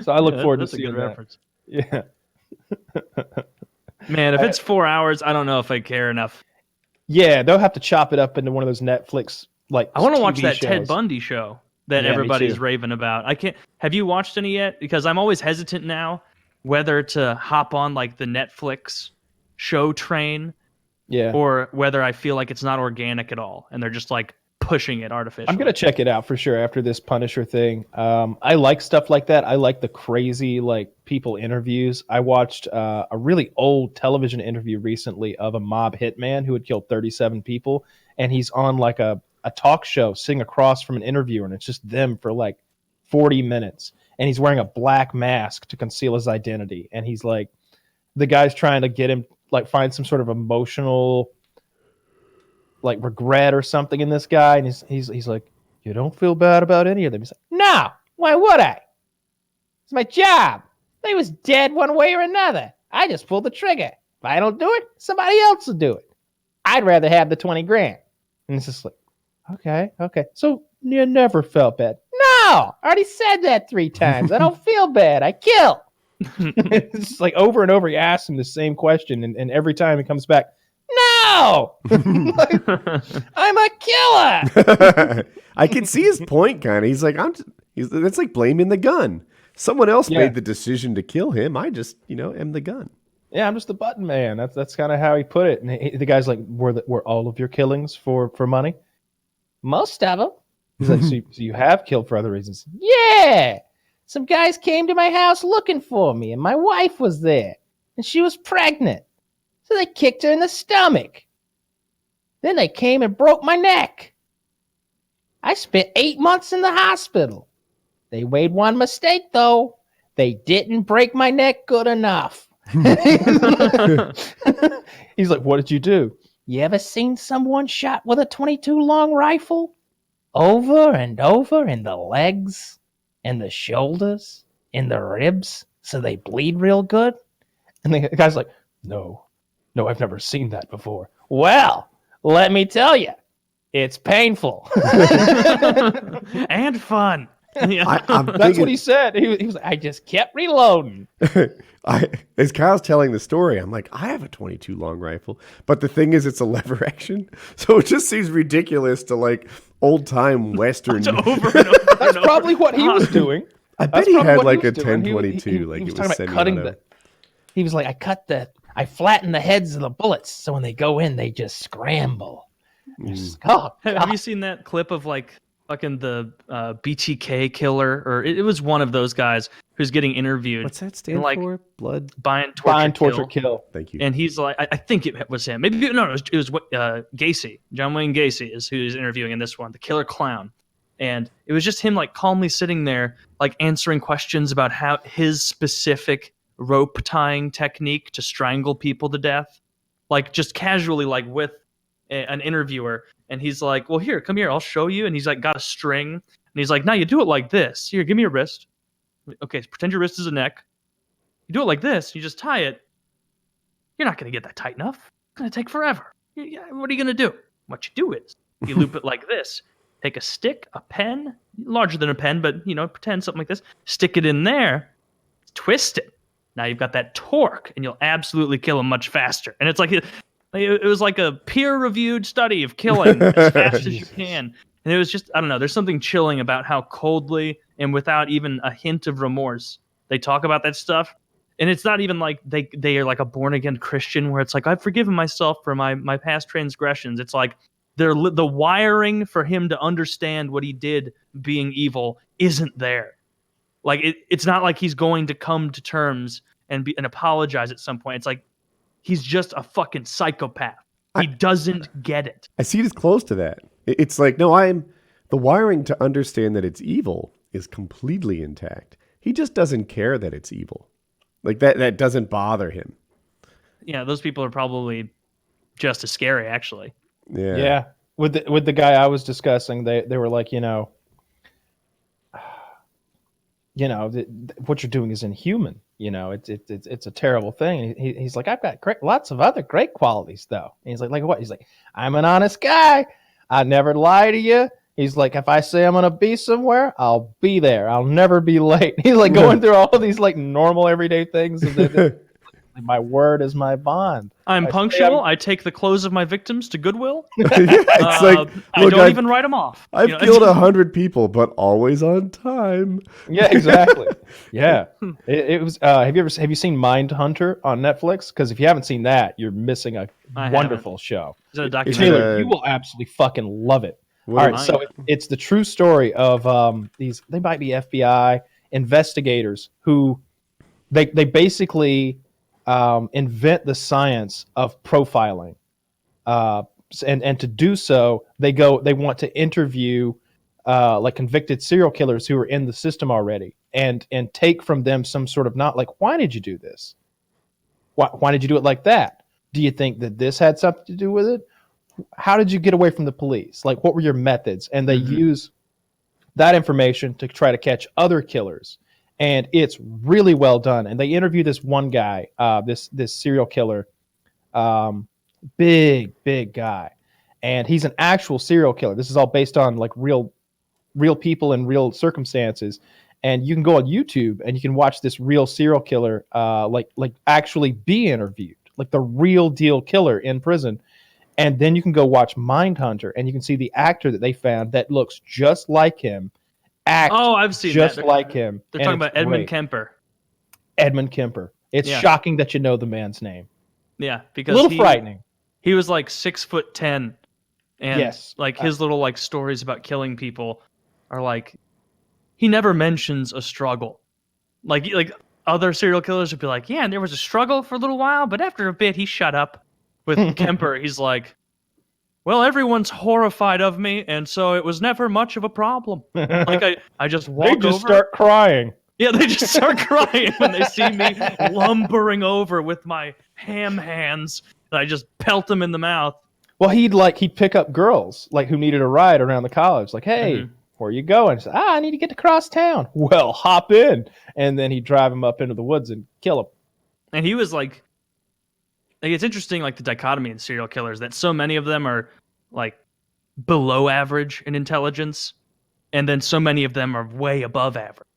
So I look forward to that's a seeing good that. reference. Yeah. Man, if it's 4 hours, I don't know if I care enough. Yeah, they'll have to chop it up into one of those Netflix like. I want to watch TV that Ted shows. Bundy show that Yeah, me everybody's too. raving about. I can't. Have you watched any yet? Because I'm always hesitant now whether to hop on like the Netflix show train Yeah. or whether I feel like it's not organic at all and they're just like pushing it artificially. I'm gonna check it out for sure after this Punisher thing. I like stuff like that. I like the crazy like people interviews. I watched a really old television interview recently of a mob hitman who had killed 37 people, and he's on like a talk show sitting across from an interviewer, and it's just them for like 40 minutes, and he's wearing a black mask to conceal his identity, and he's like, the guy's trying to get him like find some sort of emotional like regret or something in this guy, and he's like, you don't feel bad about any of them. He's like, no, why would I? It's my job. They was dead one way or another. I just pulled the trigger. If I don't do it, somebody else will do it. I'd rather have the 20 grand. And it's just like, okay. So you never felt bad. No, I already said that 3 times. I don't feel bad. I kill. It's just like over and over, he asks him the same question, and every time he comes back, No, I'm a killer. I can see his point, kind of. He's like, that's like blaming the gun. Someone else Yeah. made the decision to kill him. I just, am the gun. Yeah, I'm just the button man. That's kind of how he put it. And the guy's like, were all of your killings for money? Most of them. He's like, so you have killed for other reasons? Yeah. Some guys came to my house looking for me, and my wife was there, and she was pregnant. So they kicked her in the stomach. Then they came and broke my neck. I spent 8 months in the hospital. They made one mistake, though. They didn't break my neck good enough. He's like, what did you do? You ever seen someone shot with a 22 long rifle? Over and over in the legs and the shoulders and the ribs so they bleed real good? And the guy's like, no, I've never seen that before. Well, let me tell you, it's painful. And fun. Yeah. That's what he said. He was like, I just kept reloading. As Kyle's telling the story, I'm like, I have a 22 long rifle, but the thing is, it's a lever action, so it just seems ridiculous to like old time Western. That's probably what he was doing. I bet he had like a 1022, like he it was was talking about cutting semi-auto. He was like, I flatten the heads of the bullets, so when they go in, they just scramble. Oh, Have you seen that clip of like fucking the BTK killer, or it was one of those guys who's getting interviewed? What's that stand like, for? Blood. Bind, torture, kill. Thank you. And he's like, I think it was him. Maybe no, it was Gacy. John Wayne Gacy is who he's interviewing in this one, the killer clown. And it was just him like calmly sitting there, like answering questions about how his specific rope tying technique to strangle people to death, like just casually, like with an interviewer. And he's like, well, here, come here, I'll show you. And he's like, got a string. And he's like, now you do it like this. Here, give me your wrist. Okay, pretend your wrist is a neck. You do it like this. You just tie it. You're not going to get that tight enough. It's going to take forever. What are you going to do? What you do is you loop it like this. Take a stick, a pen, larger than a pen, but, pretend something like this. Stick it in there. Twist it. Now you've got that torque, and you'll absolutely kill him much faster. And it's like it was like a peer-reviewed study of killing as fast as you can. And it was just, I don't know, there's something chilling about how coldly and without even a hint of remorse they talk about that stuff. And it's not even like they are like a born-again Christian where it's like, I've forgiven myself for my past transgressions. It's like the wiring for him to understand what he did being evil isn't there. Like it's not like he's going to come to terms and apologize at some point. It's like he's just a fucking psychopath. He doesn't get it. I see it as close to that. It's like, no, the wiring to understand that it's evil is completely intact. He just doesn't care that it's evil. Like that doesn't bother him. Yeah, those people are probably just as scary, actually. Yeah. Yeah. With the guy I was discussing, they were like, what you're doing is inhuman. It's a terrible thing. And he's like, I've got lots of other great qualities, though. And he's like what? He's like, I'm an honest guy. I never lie to you. He's like, if I say I'm going to be somewhere, I'll be there. I'll never be late. He's like going through all of these like normal everyday things. And my word is my bond. I'm punctual. I take the clothes of my victims to Goodwill. It's like, I don't even write them off. I've killed 100 people, but always on time. Yeah, exactly. Yeah, it was. Have you seen Mindhunter on Netflix? Because if you haven't seen that, you're missing a wonderful show. Is it a documentary? Taylor, you will absolutely fucking love it. All right, so it's the true story of these. They might be FBI investigators who they basically invent the science of profiling, and to do so, they want to interview like convicted serial killers who are in the system already, and take from them some sort of, not like, why did you do this? Why did you do it like that? Do you think that this had something to do with it? How did you get away from the police? Like, what were your methods? And they use that information to try to catch other killers. And it's really well done. And they interview this one guy, this serial killer, big guy. And he's an actual serial killer. This is all based on like real people and real circumstances. And you can go on YouTube and you can watch this real serial killer like actually be interviewed. like the real deal killer in prison. And then you can go watch Mindhunter, and you can see the actor that they found that looks just like him act Oh, I've seen just that. like him. They're and talking it's about Edmund great. Kemper. Edmund Kemper. It's Yeah. shocking that you know the man's name. Yeah, A because little frightening. He was like 6'10", and Yes. like his little like stories about killing people are like he never mentions a struggle. Like other serial killers would be like, yeah, and there was a struggle for a little while, but after a bit he shut up. With Kemper, he's like, well, everyone's horrified of me, and so it was never much of a problem. Like I just walk They just over. start crying. Yeah, they just start crying when they see me lumbering over with my ham hands, and I just pelt them in the mouth. Well, he'd pick up girls like who needed a ride around the college. Like, hey, where you going? Say, I need to get to cross town. Well, hop in, and then he'd drive him up into the woods and kill him. And he was like it's interesting, like the dichotomy in serial killers, that so many of them are like below average in intelligence, and then so many of them are way above average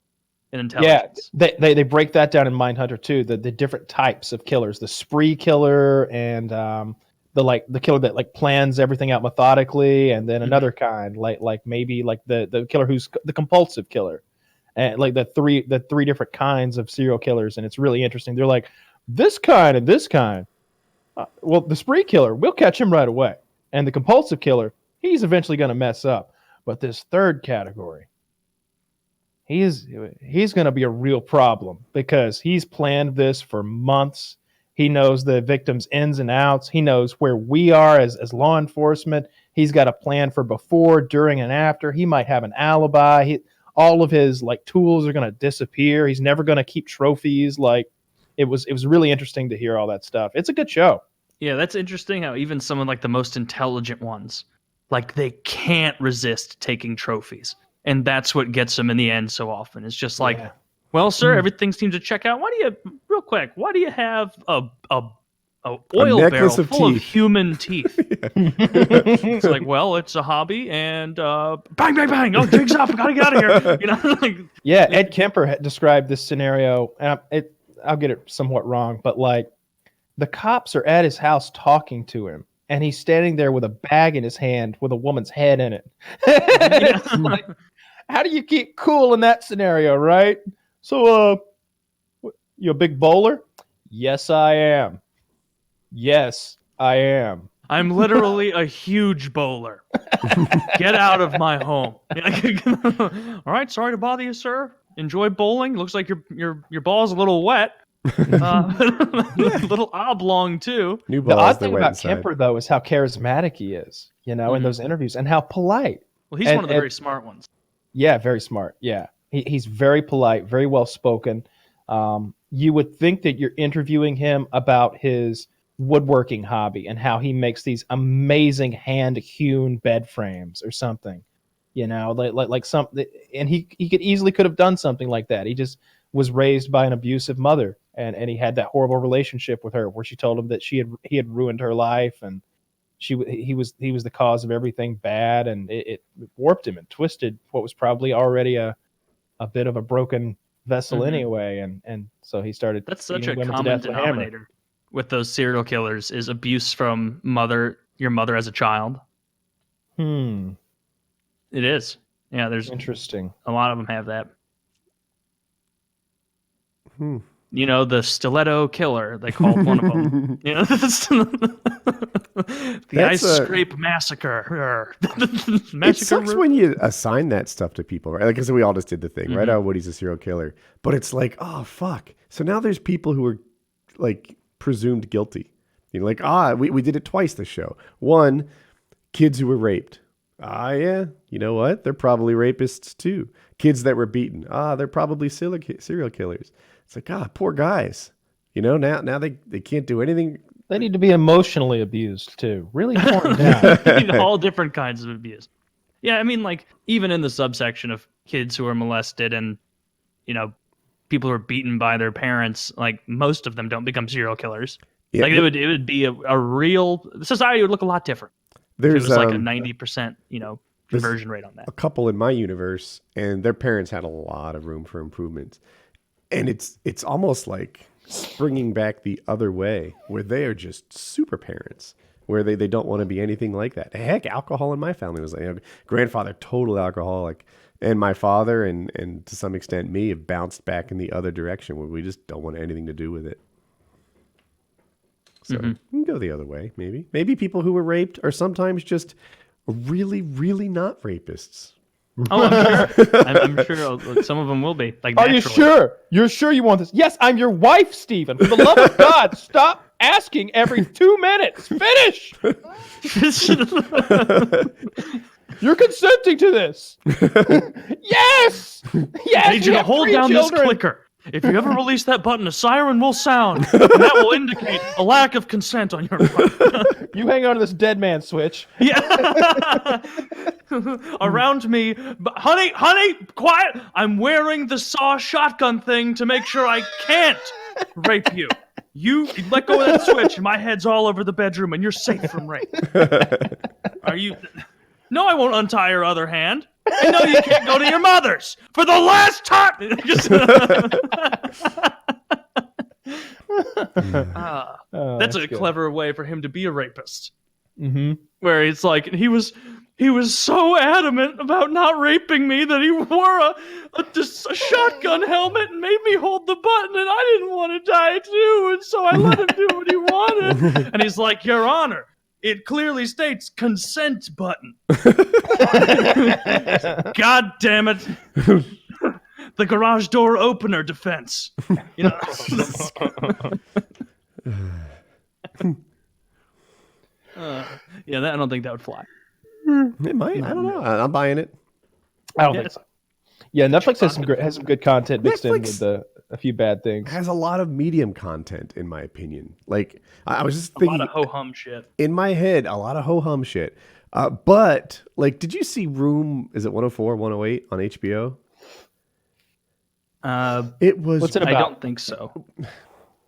in intelligence. Yeah, they break that down in Mindhunter too. The different types of killers, the spree killer, and the killer that like plans everything out methodically, and then another kind like maybe like the killer who's the compulsive killer, and like the three different kinds of serial killers. And it's really interesting. They're like this kind and this kind. Well, the spree killer, we'll catch him right away, and the compulsive killer, he's eventually going to mess up. But this third category, he's going to be a real problem because he's planned this for months. He knows the victim's ins and outs. He knows where we are as law enforcement. He's got a plan for before, during, and after. He might have an alibi. All of his like tools are going to disappear. He's never going to keep trophies. Like it was really interesting to hear all that stuff. It's a good show. Yeah, that's interesting how even some of like the most intelligent ones, like they can't resist taking trophies. And that's what gets them in the end so often. It's just like, well, sir, everything seems to check out. Why do you have a oil barrel full of human teeth? It's like, well, it's a hobby, and bang, bang, bang. Oh, jig's up. Gotta get out of here. You know, like Ed Kemper described this scenario, and I'll get it somewhat wrong, but like the cops are at his house talking to him, and he's standing there with a bag in his hand with a woman's head in it. It's like, how do you keep cool in that scenario, right? So, you a big bowler? Yes, I am. Yes, I am. I'm literally a huge bowler. Get out of my home. All right, sorry to bother you, sir. Enjoy bowling. Looks like your ball's a little wet. A little oblong too. New balls, the odd thing about inside. Kemper though is how charismatic he is, in those interviews, and how polite. Well, he's one of the very smart ones. Yeah, very smart. Yeah, he's very polite, very well spoken. You would think that you're interviewing him about his woodworking hobby and how he makes these amazing hand-hewn bed frames or something. Like something, and he could have done something like that. He just was raised by an abusive mother, and he had that horrible relationship with her where she told him that he had ruined her life, and he was the cause of everything bad, and it warped him and twisted what was probably already a bit of a broken vessel anyway, and so he started. That's such a common denominator with those serial killers is abuse from your mother as a child. It is. Yeah, there's interesting. A lot of them have that. You know, the stiletto killer, they called one of them. You know, the ice scrape massacre. It sucks when you assign that stuff to people, right? Like, because we all just did the thing, right? Oh, Woody's a serial killer. But it's like, oh, fuck. So now there's people who are, like, presumed guilty. Like, we did it twice this show. One, kids who were raped. Yeah, you know what? They're probably rapists too. Kids that were beaten. They're probably serial killers. It's like, poor guys. Now they can't do anything. They need to be emotionally abused too. Really torn down. All different kinds of abuse. Yeah, I mean, like, even in the subsection of kids who are molested and, people who are beaten by their parents, like, most of them don't become serial killers. Yeah, like, it would be a real... Society would look a lot different. There's like a 90%, conversion rate on that. A couple in my universe, and their parents had a lot of room for improvement. And it's almost like springing back the other way, where they are just super parents, where they don't want to be anything like that. Heck, alcohol in my family was like, grandfather, total alcoholic. And my father and to some extent me have bounced back in the other direction where we just don't want anything to do with it. So we can go the other way, maybe. Maybe people who were raped are sometimes just really, really not rapists. Oh, I'm sure. I'm sure some of them will be. Like, are you naturally. sure? You're sure you want this? Yes, I'm your wife, Stephen. For the love of God, stop asking every 2 minutes. Finish. You're consenting to this. Yes. Yes. I need you to hold down this clicker. If you ever release that button, a siren will sound, and that will indicate a lack of consent on your part. You hang on to this dead man switch. Yeah. Around me, but honey, quiet! I'm wearing the saw shotgun thing to make sure I can't rape you. You let go of that switch, and my head's all over the bedroom, and you're safe from rape. Are you? No, I won't untie your other hand. I know you can't go to your mother's for the last time. That's a clever way for him to be a rapist. Mm-hmm. Where it's like he was so adamant about not raping me that he wore a shotgun helmet and made me hold the button, and I didn't want to die too, and so I let him do what he wanted. And he's like, Your Honor, it clearly states consent button. God damn it. The garage door opener defense. You know. I don't think that would fly. It might. I don't know. I'm buying it. I don't think so. Yeah, Netflix has some good content mixed in with a few bad things. Has a lot of medium content, in my opinion. Like I was just thinking, a lot of ho-hum shit in my head. A lot of ho-hum shit. But like, did you see Room? Is it 104, 108 on HBO? It was. What's it about? I don't think so.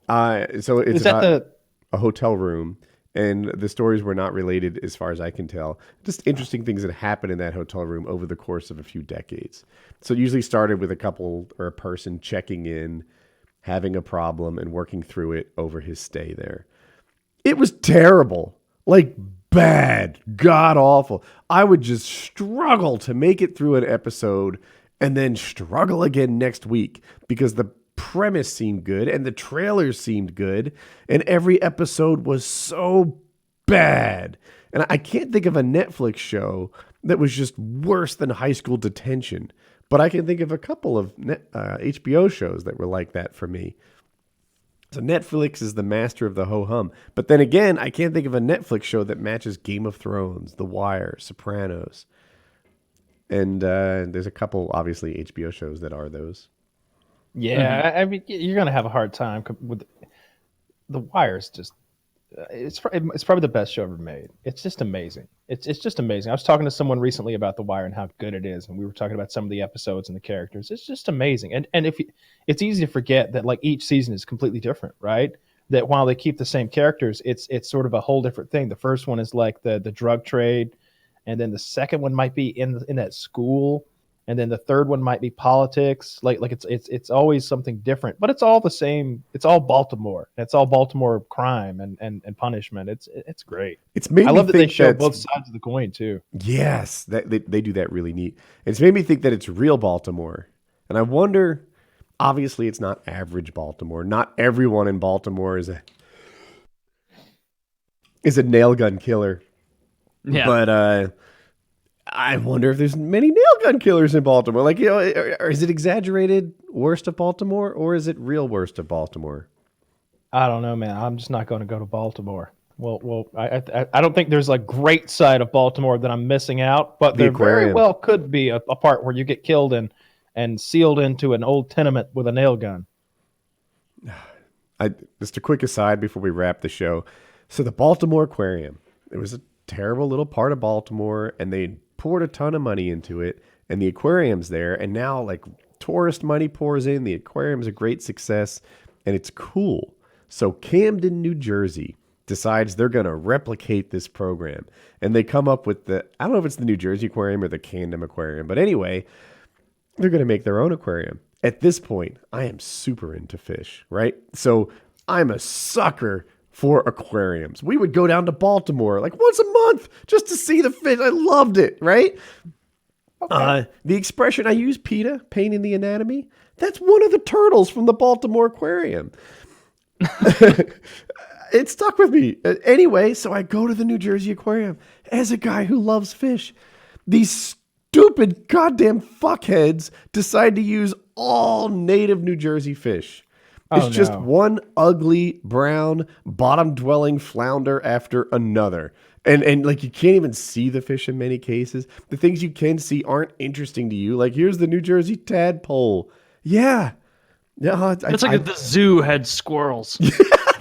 So it's Is that a hotel room, and the stories were not related as far as I can tell. Just interesting things that happened in that hotel room over the course of a few decades. So it usually started with a couple or a person checking in, having a problem, and working through it over his stay there. It was terrible. Like, bad, god awful. I would just struggle to make it through an episode and then struggle again next week because the premise seemed good and the trailers seemed good and every episode was so bad. And I can't think of a Netflix show that was just worse than High School Detention, but I can think of a couple of HBO shows that were like that for me. So Netflix is the master of the ho-hum. But then again, I can't think of a Netflix show that matches Game of Thrones, The Wire, Sopranos. And there's a couple, obviously, HBO shows that are those. Yeah, I mean, you're going to have a hard time with The Wire's just... It's probably the best show ever made. It's just amazing. It's just amazing. I was talking to someone recently about The Wire and how good it is, and we were talking about some of the episodes and the characters. It's just amazing. And it's easy to forget that like each season is completely different, right? That while they keep the same characters, it's sort of a whole different thing. The first one is like the drug trade, and then the second one might be in that school. And then the third one might be politics. Like it's always something different, but it's all the same. It's all Baltimore. It's all Baltimore crime and punishment. It's great. It's made I me love that they think show both sides of the coin too. Yes, they do that really neat. It's made me think that it's real Baltimore, and I wonder. Obviously, it's not average Baltimore. Not everyone in Baltimore is a nail gun killer. Yeah, but I wonder if there's many nail gun killers in Baltimore. Like, you know, or is it exaggerated worst of Baltimore, or is it real worst of Baltimore? I don't know, man. I'm just not going to go to Baltimore. Well, I don't think there's a great side of Baltimore that I'm missing out, but there very well could be a part where you get killed and sealed into an old tenement with a nail gun. Just a quick aside before we wrap the show. So the Baltimore Aquarium, it was a terrible little part of Baltimore, and they poured a ton of money into it, and the aquarium's there, and now like tourist money pours in. The aquarium's a great success, and it's cool. So Camden, New Jersey decides they're going to replicate this program, and they come up with I don't know if it's the New Jersey Aquarium or the Camden Aquarium, but anyway, they're going to make their own aquarium. at this point, I am super into fish, right? So I'm a sucker for aquariums. We would go down to Baltimore like once a month just to see the fish. I loved it, right? Okay. The expression I use, PETA, pain in the anatomy, that's one of the turtles from the Baltimore Aquarium. It stuck with me. Anyway, so I go to the New Jersey Aquarium as a guy who loves fish. These stupid goddamn fuckheads decide to use all native New Jersey fish. It's just one ugly, brown, bottom-dwelling flounder after another. And like you can't even see the fish in many cases. The things you can see aren't interesting to you. Like here's the New Jersey tadpole. Yeah. Yeah, it's like if the zoo had squirrels.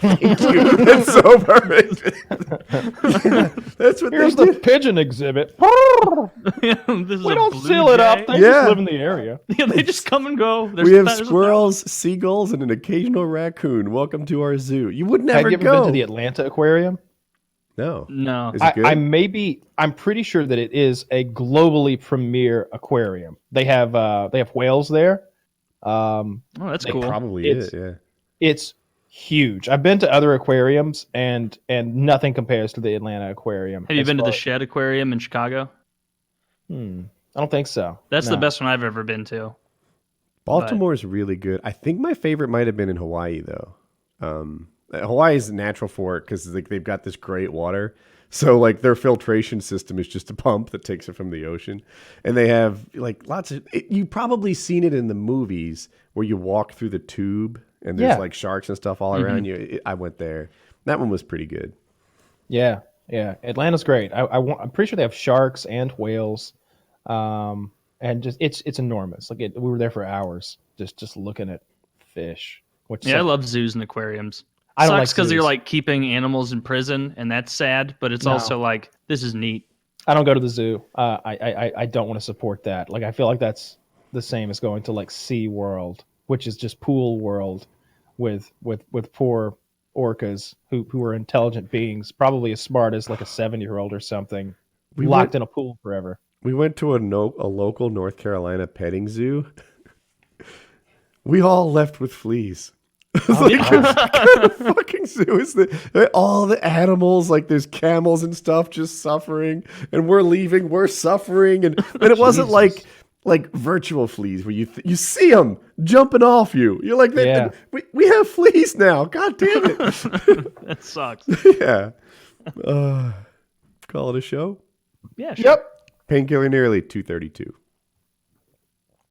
Thank you. That's so perfect. Yeah, that's what Here's they the did. pigeon exhibit. This is We a don't blue seal it up. jay. They just live in the area. Yeah, they just come and go. We have squirrels, seagulls, and an occasional raccoon. Welcome to our zoo. You would never Have you ever go. been to the Atlanta Aquarium? No. No. Is it good? I'm pretty sure that it is a globally premier aquarium. They have whales there. Oh, that's cool. Probably is, yeah. It's huge. I've been to other aquariums and nothing compares to the Atlanta Aquarium. Have you been to the Shed Aquarium in Chicago? I don't think so. That's No. the best one I've ever been to. Baltimore is really good. I think my favorite might have been in Hawaii, though. Hawaii is natural for it because like they've got this great water. So like their filtration system is just a pump that takes it from the ocean, and they have like lots of. You probably seen it in the movies where you walk through the tube and there's like sharks and stuff all around you. I went there. That one was pretty good. Yeah. Atlanta's great. I'm pretty sure they have sharks and whales, and just it's enormous. Like we were there for hours just looking at fish. I love zoos and aquariums. I don't Sucks because like you're zoos. like keeping animals in prison, and that's sad. But it's also like this is neat. I don't go to the zoo. I don't want to support that. Like I feel like that's the same as going to like Sea World, which is just pool world with poor orcas who are intelligent beings, probably as smart as like a 7-year-old or something, locked in a pool forever. We went to a local North Carolina petting zoo. We all left with fleas. What kind of fucking zoo is that? All the animals, like there's camels and stuff just suffering, and we're leaving, we're suffering, and it wasn't like virtual fleas where you see them jumping off you. You're like, we have fleas now. God damn it. That sucks. Yeah. Call it a show. Yeah. Sure. Yep. Painkiller nearly 232.